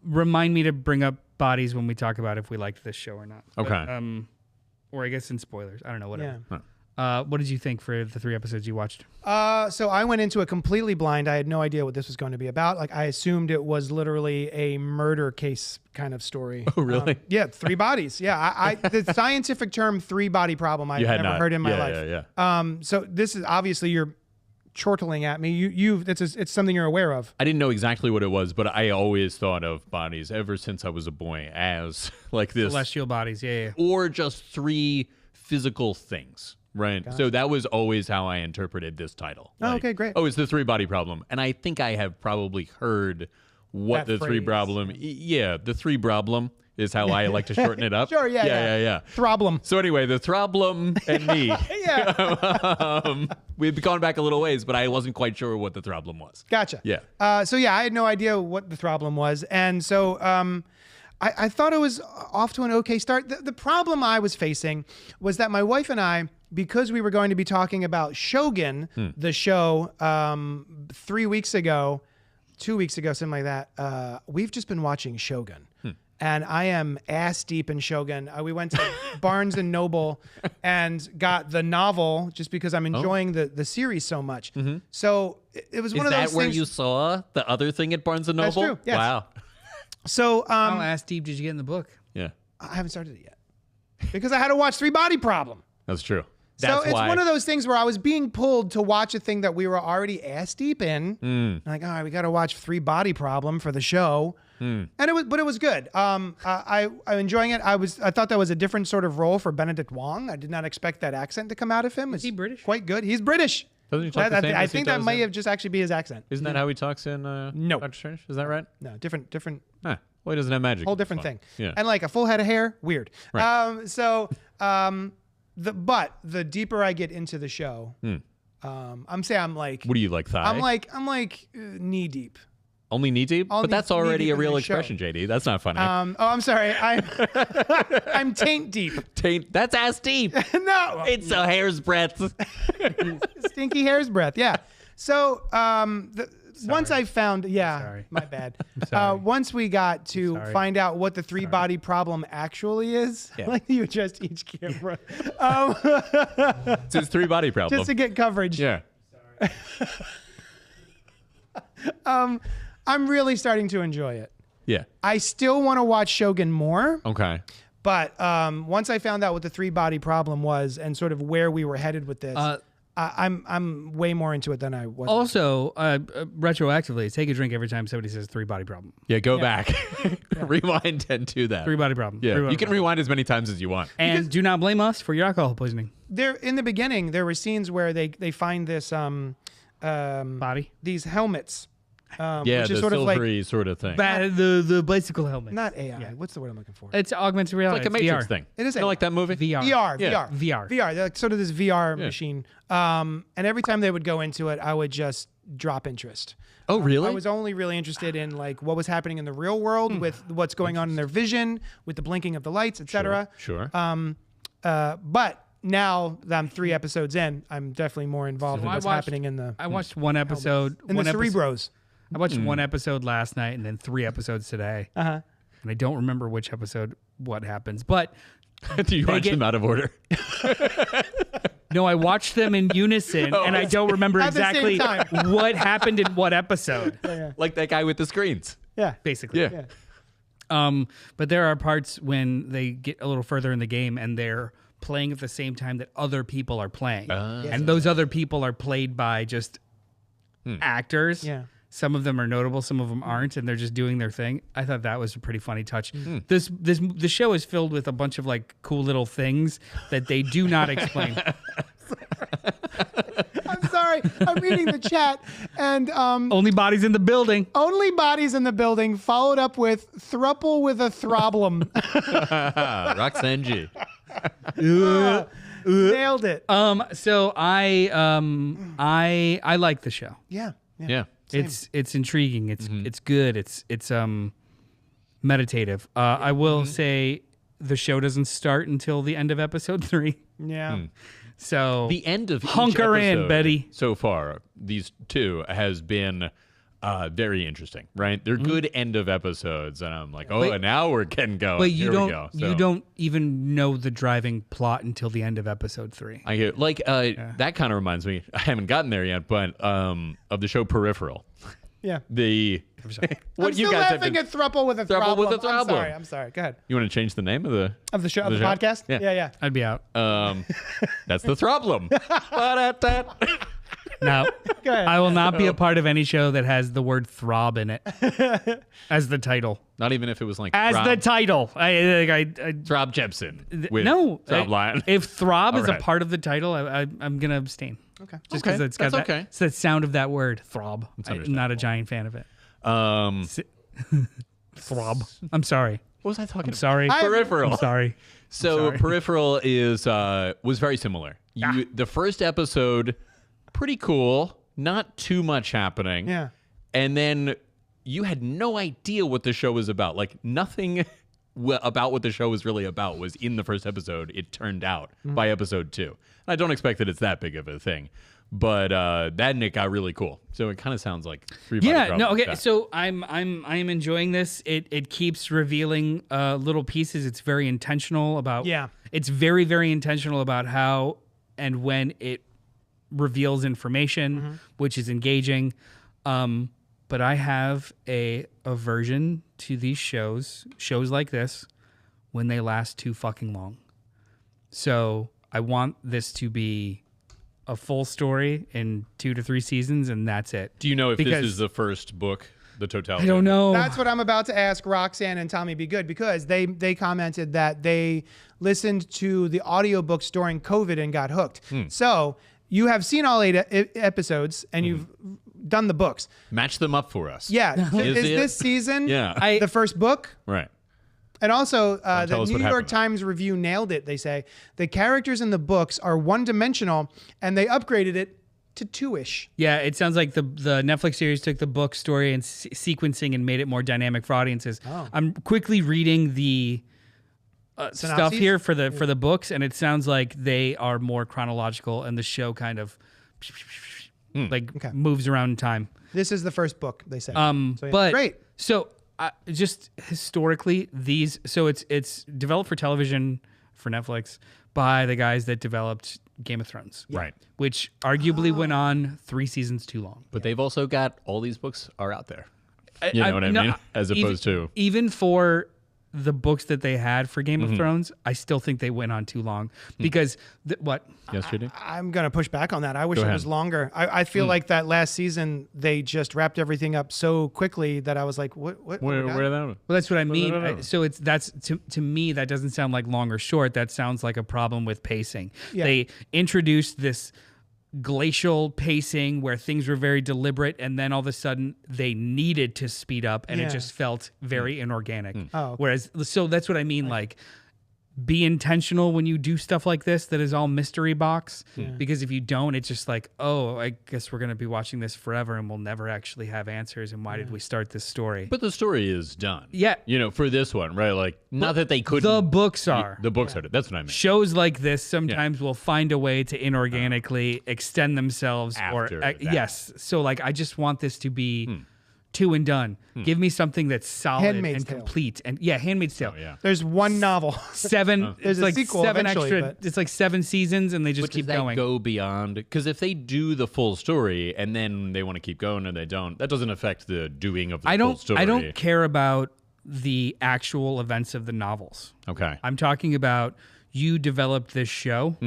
remind me to bring up Bodies when we talk about if we liked this show or not. But, Okay. or I guess in spoilers. I don't know. Whatever. Yeah. What did you think for the 3 episodes you watched? So I went into it completely blind. I had no idea what this was going to be about. Like, I assumed it was literally a murder case kind of story. Oh really? Yeah, 3 bodies. Yeah, I the scientific term 3-body problem I've You had never not. heard in my Yeah, life. yeah. So this is obviously you're chortling at me. It's something you're aware of. I didn't know exactly what it was, but I always thought of bodies ever since I was a boy as like this, Celestial Bodies. Yeah. or just 3 physical things. Right. So that was always how I interpreted this title. Oh, okay, great. Oh, it's the 3-body problem. And I think I have probably heard what That the 3 phrase. problem. Yeah, the 3 problem is how I like to shorten it up. Sure, yeah. Problem. So anyway, the Throblum and me, Yeah. we've gone back a little ways, but I wasn't quite sure what the Throblum was. Gotcha. Yeah. So yeah, I had no idea what the problem was, and so I thought it was off to an okay start. The problem I was facing was that my wife and I, because we were going to be talking about Shogun, the show, 3 weeks ago, 2 weeks ago, something like that. We've just been watching Shogun, and I am ass deep in Shogun. We went to Barnes and Noble and got the novel just because I'm enjoying the series so much. So it was one of those Is that where things. you saw the other thing at Barnes and Noble? That's true, yes. Wow. So How ass deep did you get in the book? Yeah, I haven't started it yet because I had to watch Three Body Problem. that's true. So That's it's why. one of those things where I was being pulled to watch a thing that we were already ass deep in. Like, all right, we got to watch Three Body Problem for the show, and it was good. I'm enjoying it. I thought that was a different sort of role for Benedict Wong. I did not expect that accent to come out of him. Is he British? Quite good. He's British. Doesn't he talk the same I as he think that does may in- have just actually be his accent. Isn't that how he talks in No. Doctor Strange? Is that right? No, different. Huh. Well, he doesn't have magic. Whole It's different fine. thing. Yeah. And like a full head of hair, weird. Right. But the deeper I get into the show, I'm like, What do you like, thigh? I'm like knee deep. Only knee deep? Only But that's knee already deep a in real the show. expression, JD. That's not funny. I'm sorry. I'm taint deep. That's ass deep. No, It's a hair's breadth. stinky hair's breath. Yeah. So once I found, Sorry. my bad. sorry. Once we got to Sorry. find out what the three body problem actually is, Yeah. like you adjust each camera, It's his three body problem. just to get coverage. Yeah. I'm really starting to enjoy it. Yeah. I still want to watch Shogun more, Okay. but once I found out what the three body problem was and sort of where we were headed with this, I'm way more into it than I was. Also, retroactively, take a drink every time somebody says three body problem. Yeah, go back. Rewind and do that. Three body problem. Yeah. Three body You can problem. rewind as many times as you want. And do not blame us for your alcohol poisoning. There in the beginning, there were scenes where they find this Body. these helmets, Yeah, which the is sort of like silvery sort of thing. The bicycle helmet. not AI. What's the word I'm looking for? It's augmented reality. It's like a Matrix VR. thing. It is You know, like that movie? VR. VR, Yeah. VR, VR. They're like sort of this VR machine. And every time they would go into it, I would just drop interest. Oh, really? I was only really interested in like what was happening in the real world with what's going on in their vision, with the blinking of the lights, etc. Sure. But now that I'm 3 episodes in, I'm definitely more involved in I what's watched- happening in the I watched one episode. in the Cerebros. I watched one episode last night and then 3 episodes today. Uh-huh. And I don't remember which episode what happens. But Do you watch get- them out of order? no, I watched them in unison and I don't remember At the same exactly time. what happened in what episode. Like that guy with the screens. Yeah. Basically. Yeah. But there are parts when they get a little further in the game and they're playing at the same time that other people are playing. And those other people are played by just actors. Yeah. Some of them are notable, some of them aren't, and they're just doing their thing. I thought that was a pretty funny touch. The show is filled with a bunch of like cool little things that they do not explain. I'm sorry. I'm reading the chat and Only bodies in the building. only bodies in the building followed up with thruple with a throblem. Roxanne G. Nailed it. So I like the show. Yeah. Yeah. It's intriguing. It's good. It's meditative. I will say the show doesn't start until the end of episode 3. Yeah. So The end of each Hunker in, episode Betty. So far, these two has been very interesting, right? They're good end of episodes, and I'm like, But- and now we're getting going. but you Here don't we go. you So, don't even know the driving plot until the end of episode 3. I get like that kind of reminds me. I haven't gotten there yet, but of the show Peripheral. Yeah. The what I'm still laughing at thruple with a Thruple with a throblem. throblem. I'm sorry. Go ahead. You want to change the name of the Of the show? podcast? Yeah. Yeah. I'd be out. That's the Throblem. No, Go ahead. I will not be a part of any show that has the word throb in it as the title. Not even if it was like As Throb, the title. I Throb Jepson. With no. Throb Lion. If throb is a Alright. part of the title, I'm gonna abstain. Okay. Just because Okay, it's got that's that, okay. it's that sound of that word, throb. I'm not a understandable. giant fan of it. Throb. I'm sorry. What was I talking about? Sorry. Peripheral. I'm sorry. So sorry. Peripheral is was very similar. The first episode, pretty cool, not too much happening. Yeah. And then you had no idea what the show was about. Like nothing about what the show was really about was in the first episode. It turned out by episode 2. I don't expect that it's that big of a thing. But that and it got really cool. So it kind of sounds like Three Body Yeah, Problem no, like okay. that. So I am enjoying this. It keeps revealing little pieces. It's very intentional about. Yeah. It's very very intentional about how and when it reveals information, which is engaging. But I have a aversion to these shows like this, when they last too fucking long. So I want this to be a full story in 2 to 3 seasons, and that's it. Do you know if this Because- is the first book, the totality? I don't know. That's what I'm about to ask Roxanne and Tommy Be Good, because they commented that they listened to the audiobooks during COVID and got hooked. So you have seen all 8 episodes and you've done the books. Match them up for us. Yeah. Is it? this season Yeah. the first book? Right. And also, tell the us New what York happened. Times review nailed it. They say the characters in the books are one-dimensional, and they upgraded it to 2-ish. Yeah, it sounds like the Netflix series took the book story and sequencing and made it more dynamic for audiences. Oh. I'm quickly reading the stuff Synopses? here for the books, and it sounds like they are more chronological, and the show kind of moves around in time. This is the first book, they say. So, yeah. But great. So just historically, it's developed for television for Netflix by the guys that developed Game of Thrones, Right. which arguably went on 3 seasons too long. But they've also got all these books are out there. You know what I no, mean? As opposed to even for the books that they had for Game of Thrones, I still think they went on too long because what? yesterday. I'm going to push back on that. I wish it ahead. was longer. I feel like that last season, they just wrapped everything up so quickly that I was like, what? Where we got? did that? Well, that's what I mean. no. So that's to me that doesn't sound like long or short. That sounds like a problem with pacing. Yeah. They introduced this glacial pacing where things were very deliberate, and then all of a sudden they needed to speed up, and Yeah. it just felt very inorganic. Oh, okay. Whereas, so that's what I mean. Like, be intentional when you do stuff like this that is all mystery box, because if you don't, it's just like, oh, I guess we're gonna be watching this forever and we'll never actually have answers, and why did we start this story? But the story is done. Yeah. You know, for this one, right? Like, not that they couldn't. The books are. The books are. That's what I mean. Shows like this sometimes will find a way to inorganically extend themselves After or that. yes. So like I just want this to be two and done. Give me something that's solid Handmaid's and Tale. complete. And yeah, Handmaid's Tale. Oh, yeah. There's one novel. 7 There's it's a like sequel 7 eventually, extra but- it's like 7 seasons and they just But keep does that going. go beyond? Because if they do the full story and then they want to keep going or they don't, that doesn't affect the doing of the full story. I don't care about the actual events of the novels. Okay. I'm talking about you developed this show.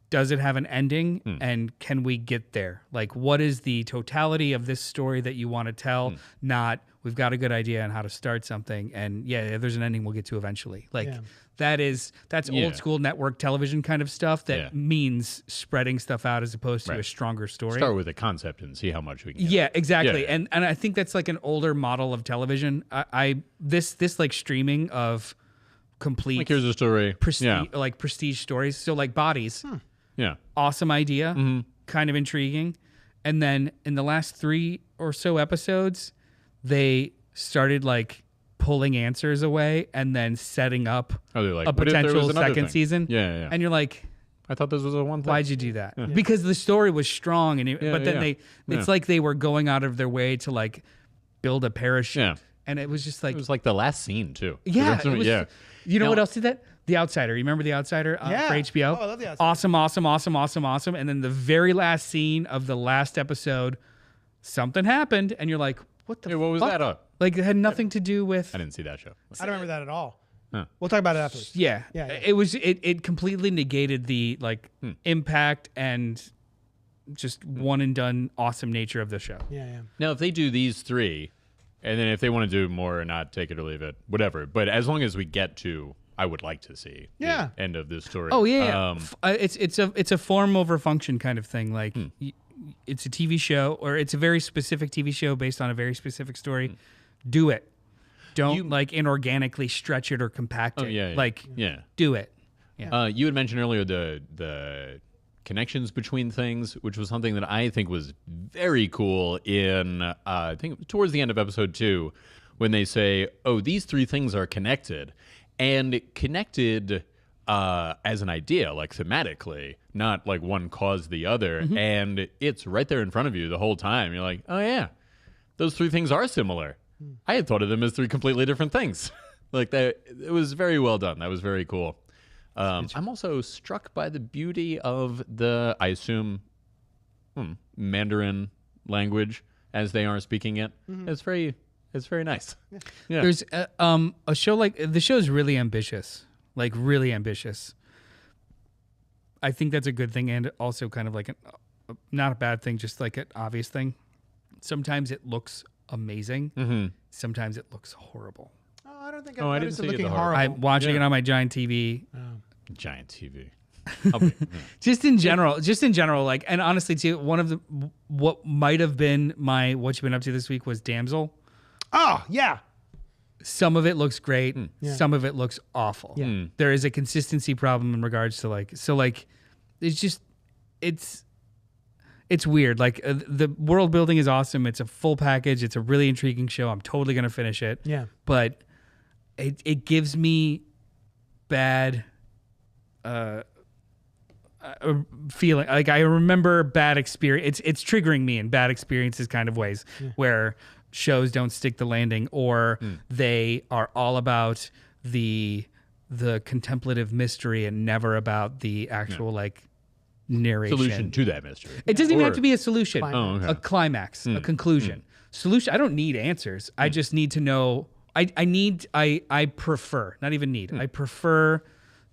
Does it have an ending? And can we get there? Like, what is the totality of this story that you want to tell? Not, we've got a good idea on how to start something. And yeah, if there's an ending we'll get to eventually. Like, that's Yeah. old school network television kind of stuff that Yeah. means spreading stuff out as opposed to a Right. stronger story. Start with a concept and see how much we can get. Yeah, exactly. Yeah. And I think that's like an older model of television. This like streaming of complete Like, here's a story. prestige stories. So like Bodies, Yeah. awesome idea, kind of intriguing. And then in the last 3 or so episodes, they started like pulling answers away and then setting up Oh, they're like, a what if there was potential another second thing? season. Yeah. And you're like, I thought this was a one thing. why'd you do that? Because the story was strong, and but then it's like they were going out of their way to like build a parachute, Yeah. and it was just like, It was like the last scene, too. yeah, That's what- it was, yeah. You know Now- what else did that? The Outsider. You remember The Outsider Yeah. for HBO? Oh, I love The Outsider. Awesome. And then the very last scene of the last episode, something happened, and you're like, what the Hey, what was fuck? that? Like, it had nothing to do with. I didn't see that show. I don't remember that at all. Huh. We'll talk about it afterwards. Yeah. Yeah. It completely negated the like impact and just one and done awesome nature of the show. Yeah. Now, if they do these 3, and then if they want to do more or not, take it or leave it, whatever. But as long as we get to, I would like to see Yeah. the end of this story. Oh yeah, it's a form over function kind of thing. Like it's a TV show, or it's a very specific TV show based on a very specific story. Do it. Don't like inorganically stretch it or compact it. yeah. Like Yeah. do it. You had mentioned earlier the connections between things, which was something that I think was very cool in, I think towards the end of episode 2, when they say, oh, these 3 things are connected. And connected as an idea, like thematically, not like one caused the other. And it's right there in front of you the whole time. You're like, oh yeah, those three things are similar. I had thought of them as three completely different things. Like that, it was very well done. That was very cool. I'm also struck by the beauty of the, I assume, Mandarin language as they are speaking it. It's very nice. Yeah. There's a show like the show is really ambitious, like really ambitious. I think that's a good thing, and also kind of like not a bad thing, just like an obvious thing. Sometimes it looks amazing. Sometimes it looks horrible. Oh, I don't think Oh, I I've didn't noticed see it it looking the horrible. I'm watching it on my giant TV. Giant TV. Just in general, like, and honestly, too, one of the what might have been my what you've been up to this week was Damsel. Oh, yeah. Some of it looks great. Some of it looks awful. Yeah. There is a consistency problem in regards to it's just it's weird. Like the world building is awesome. It's a full package. It's a really intriguing show. I'm totally gonna finish it. Yeah. But it gives me bad feeling. Like I remember bad experience. It's triggering me in bad experiences kind of ways where shows don't stick the landing, or they are all about the contemplative mystery and never about the actual like narration. Solution to that mystery. It doesn't even have to be a solution. Oh, okay. A climax, a conclusion. Solution. I don't need answers. I just need to know. I prefer, not even need. I prefer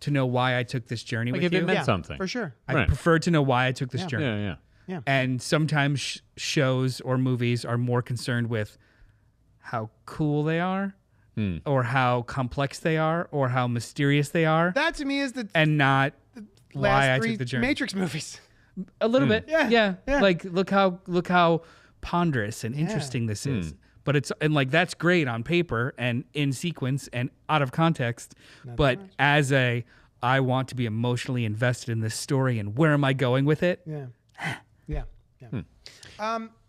to know why I took this journey Like with if you. it meant something. For sure. I prefer to know why I took this journey. Yeah. And sometimes shows or movies are more concerned with how cool they are, or how complex they are, or how mysterious they are, That to me is the and not why last I three took the journey. Matrix movies. A little bit, Yeah. Like look how ponderous and interesting this is. But that's great on paper and in sequence and out of context. But as I want to be emotionally invested in this story and where am I going with it? Yeah.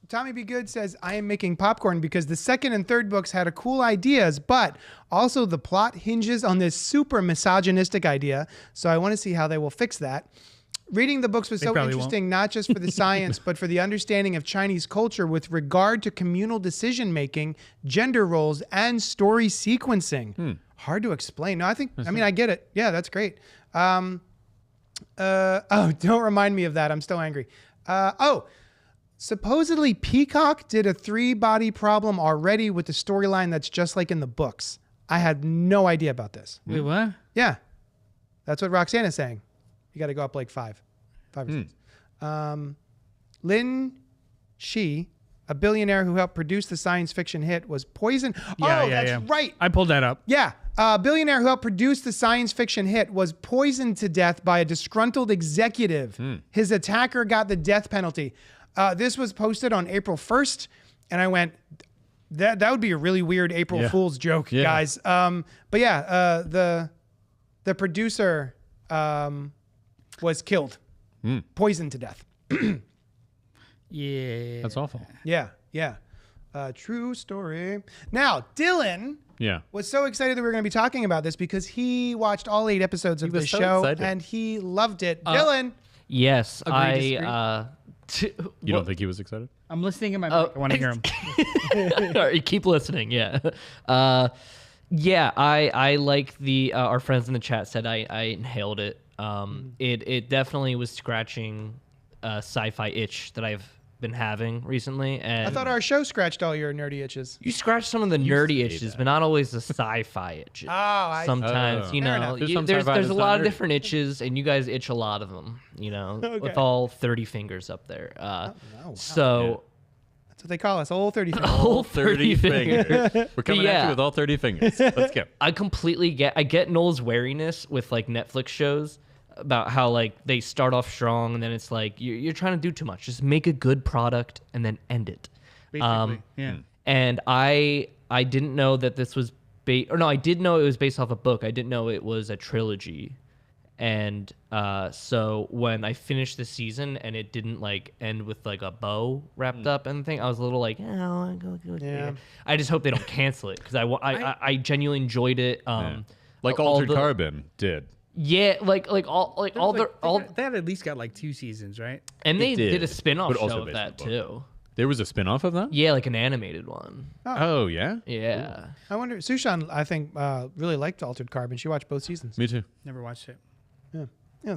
Tommy B. Good says, I am making popcorn because the second and third books had cool ideas, but also the plot hinges on this super misogynistic idea. So I want to see how they will fix that. Reading the books was so interesting, not just for the science, but for the understanding of Chinese culture with regard to communal decision-making, gender roles, and story sequencing. Hard to explain. No, I get it. Yeah, that's great. Don't remind me of that. I'm still angry. Supposedly Peacock did a 3-body problem already with the storyline that's just like in the books. I had no idea about this. Wait, what? Yeah. That's what Roxanne is saying. You got to go up like 5 or 6. Lin Shi, a billionaire who helped produce the science fiction hit, was poisoned. That's right. I pulled that up. Yeah. A billionaire who helped produce the science fiction hit was poisoned to death by a disgruntled executive. His attacker got the death penalty. This was posted on April 1st, and I went, that would be a really weird April Fool's joke, guys. But yeah, the producer was killed, poisoned to death. Yeah. That's awful. Yeah. True story. Now, Dylan was so excited that we were going to be talking about this because he watched all 8 episodes of the show excited. and he loved it. Dylan. Yes, Agree, You don't think he was excited? I'm listening in my mic. I want to hear him. All right, keep listening. Yeah. I like the our friends in the chat said I inhaled it. It definitely was scratching a sci-fi itch that I've been having recently. And I thought our show scratched all your nerdy itches. you scratch some of the nerdy itches, but not always the sci-fi itches. Sometimes, you Fair know, enough. there's There's a some lot sci-fi of that's different itches, and you guys itch a lot of them, you know, with all 30 fingers up there. So That's what they call us, old 30 fingers. whole 30 fingers. We're coming at you with all 30 fingers. Let's go. I completely get Noel's wariness with like Netflix shows about how like they start off strong and then it's like you're trying to do too much. Just make a good product and then end it. Basically, yeah. And I didn't know that this was I did know it was based off a book. I didn't know it was a trilogy. And so when I finished the season and it didn't like end with like a bow wrapped up and thing, I was a little like, Yeah. I just hope they don't cancel it because I genuinely enjoyed it. Like Altered Carbon did. Yeah, like all they had at least got like 2 seasons, right? and they did, did a spin-off but also show of based on that the book. too. There was a spin-off of that? Yeah, like an animated one. Oh, yeah? Yeah. I wonder. Sushan, I think, really liked Altered Carbon. She watched both seasons. Me too. Never watched it. Yeah, yeah,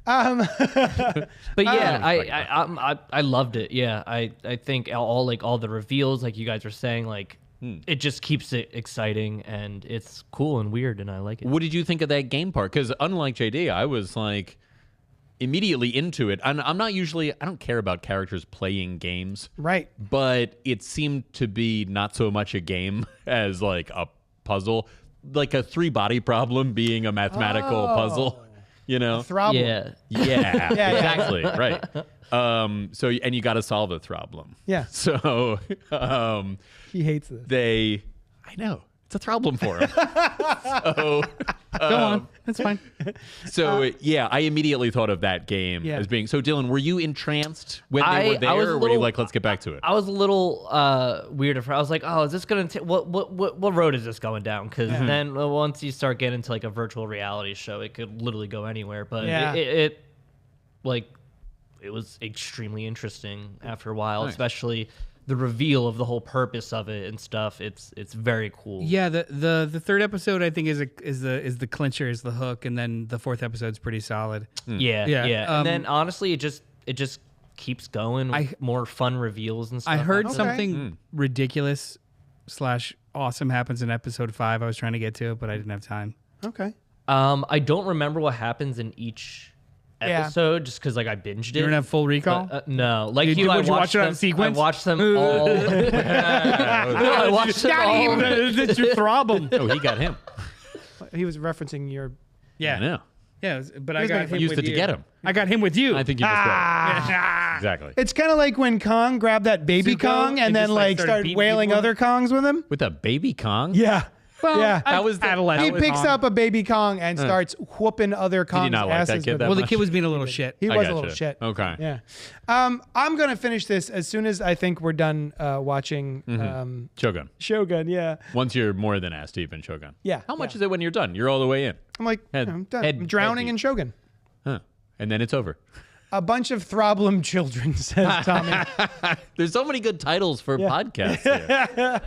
all right. But yeah, I loved it. Yeah, I think all the reveals, like you guys were saying, like it just keeps it exciting and it's cool and weird, and I like it. What did you think of that game part? Because unlike JD, I was like immediately into it. And I'm not usually, I don't care about characters playing games. Right. But it seemed to be not so much a game as like a puzzle, like a 3-body problem being a mathematical puzzle, you know? Throbble. Yeah. Yeah, exactly. Right. So, and you got to solve a problem. Yeah. So, He hates this. I know. It's a problem for him. So, Go on. That's fine. so yeah, I immediately thought of that game Yeah. as being. So, Dylan, were you entranced when they were there, I was a or were you little- like, let's get back to it? I was a little weird at first. I was like, oh, is this gonna what road is this going down? Because then once you start getting into like a virtual reality show, it could literally go anywhere. But Yeah. it was extremely interesting after a while, Nice. especially the reveal of the whole purpose of it and stuff. It's very cool. Yeah, the third episode I think is the clincher, is the hook, and then the fourth episode's pretty solid. Yeah, Yeah, yeah. And then honestly, it just keeps going. More fun reveals and stuff. I heard Okay. something ridiculous / awesome happens in episode 5. I was trying to get to it, but I didn't have time. Okay. I don't remember what happens in each Yeah. episode, just because like I binged it. You don't have full recall? But, no, like Would you, you I watch watched it on them. sequence? I watched them all. I watched them all. That's your problem. Oh, he got him. He was referencing your. I Yeah, know. yeah, but I got him Used with it to you. get him. I got him with you. I think you just got exactly. It's kind of like when Kong grabbed that baby Zuko Kong and and then just, like, like started started beating wailing people. other Kongs with him. With a baby Kong? Yeah. Well, yeah. I- That was the- adolescent. He picks up a baby Kong and starts whooping other Kongs' not like that asses kid with that it. Well, the much? kid was being a little shit. He I was a gotcha. little shit. Okay. Yeah. I'm going to finish this as soon as I think we're done watching Shogun. Shogun. Yeah. Once you're more than ass deep in Shogun. Yeah, How much yeah. is it when you're done? You're all the way in. I'm like, Head- I'm done. head- I'm drowning head in Shogun. Huh. And then it's over. A bunch of Throblum children, says Tommy. There's so many good titles for podcasts. Here.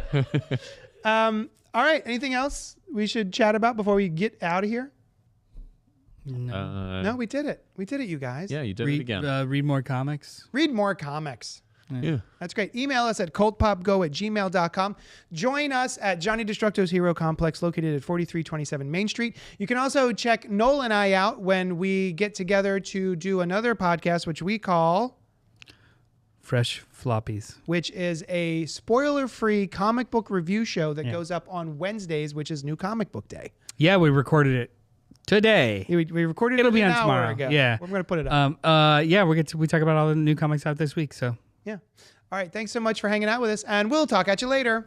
All right. Anything else we should chat about before we get out of here? No, we did it. We did it, you guys. Yeah, you did it Read, again. read more comics. Read more comics. Yeah. That's great. Email us at cultpopgo@gmail.com. Join us at Johnny Destructo's Hero Complex, located at 4327 Main Street. You can also check Noel and I out when we get together to do another podcast, which we call, Fresh floppies. which is a spoiler-free comic book review show that goes up on Wednesdays, which is New Comic Book Day. Yeah, we recorded it today. We recorded It'll it be an on hour tomorrow. ago. Yeah. We're going to put it up. Yeah, we talk about all the new comics out this week. So Yeah. All right. Thanks so much for hanging out with us, and we'll talk at you later.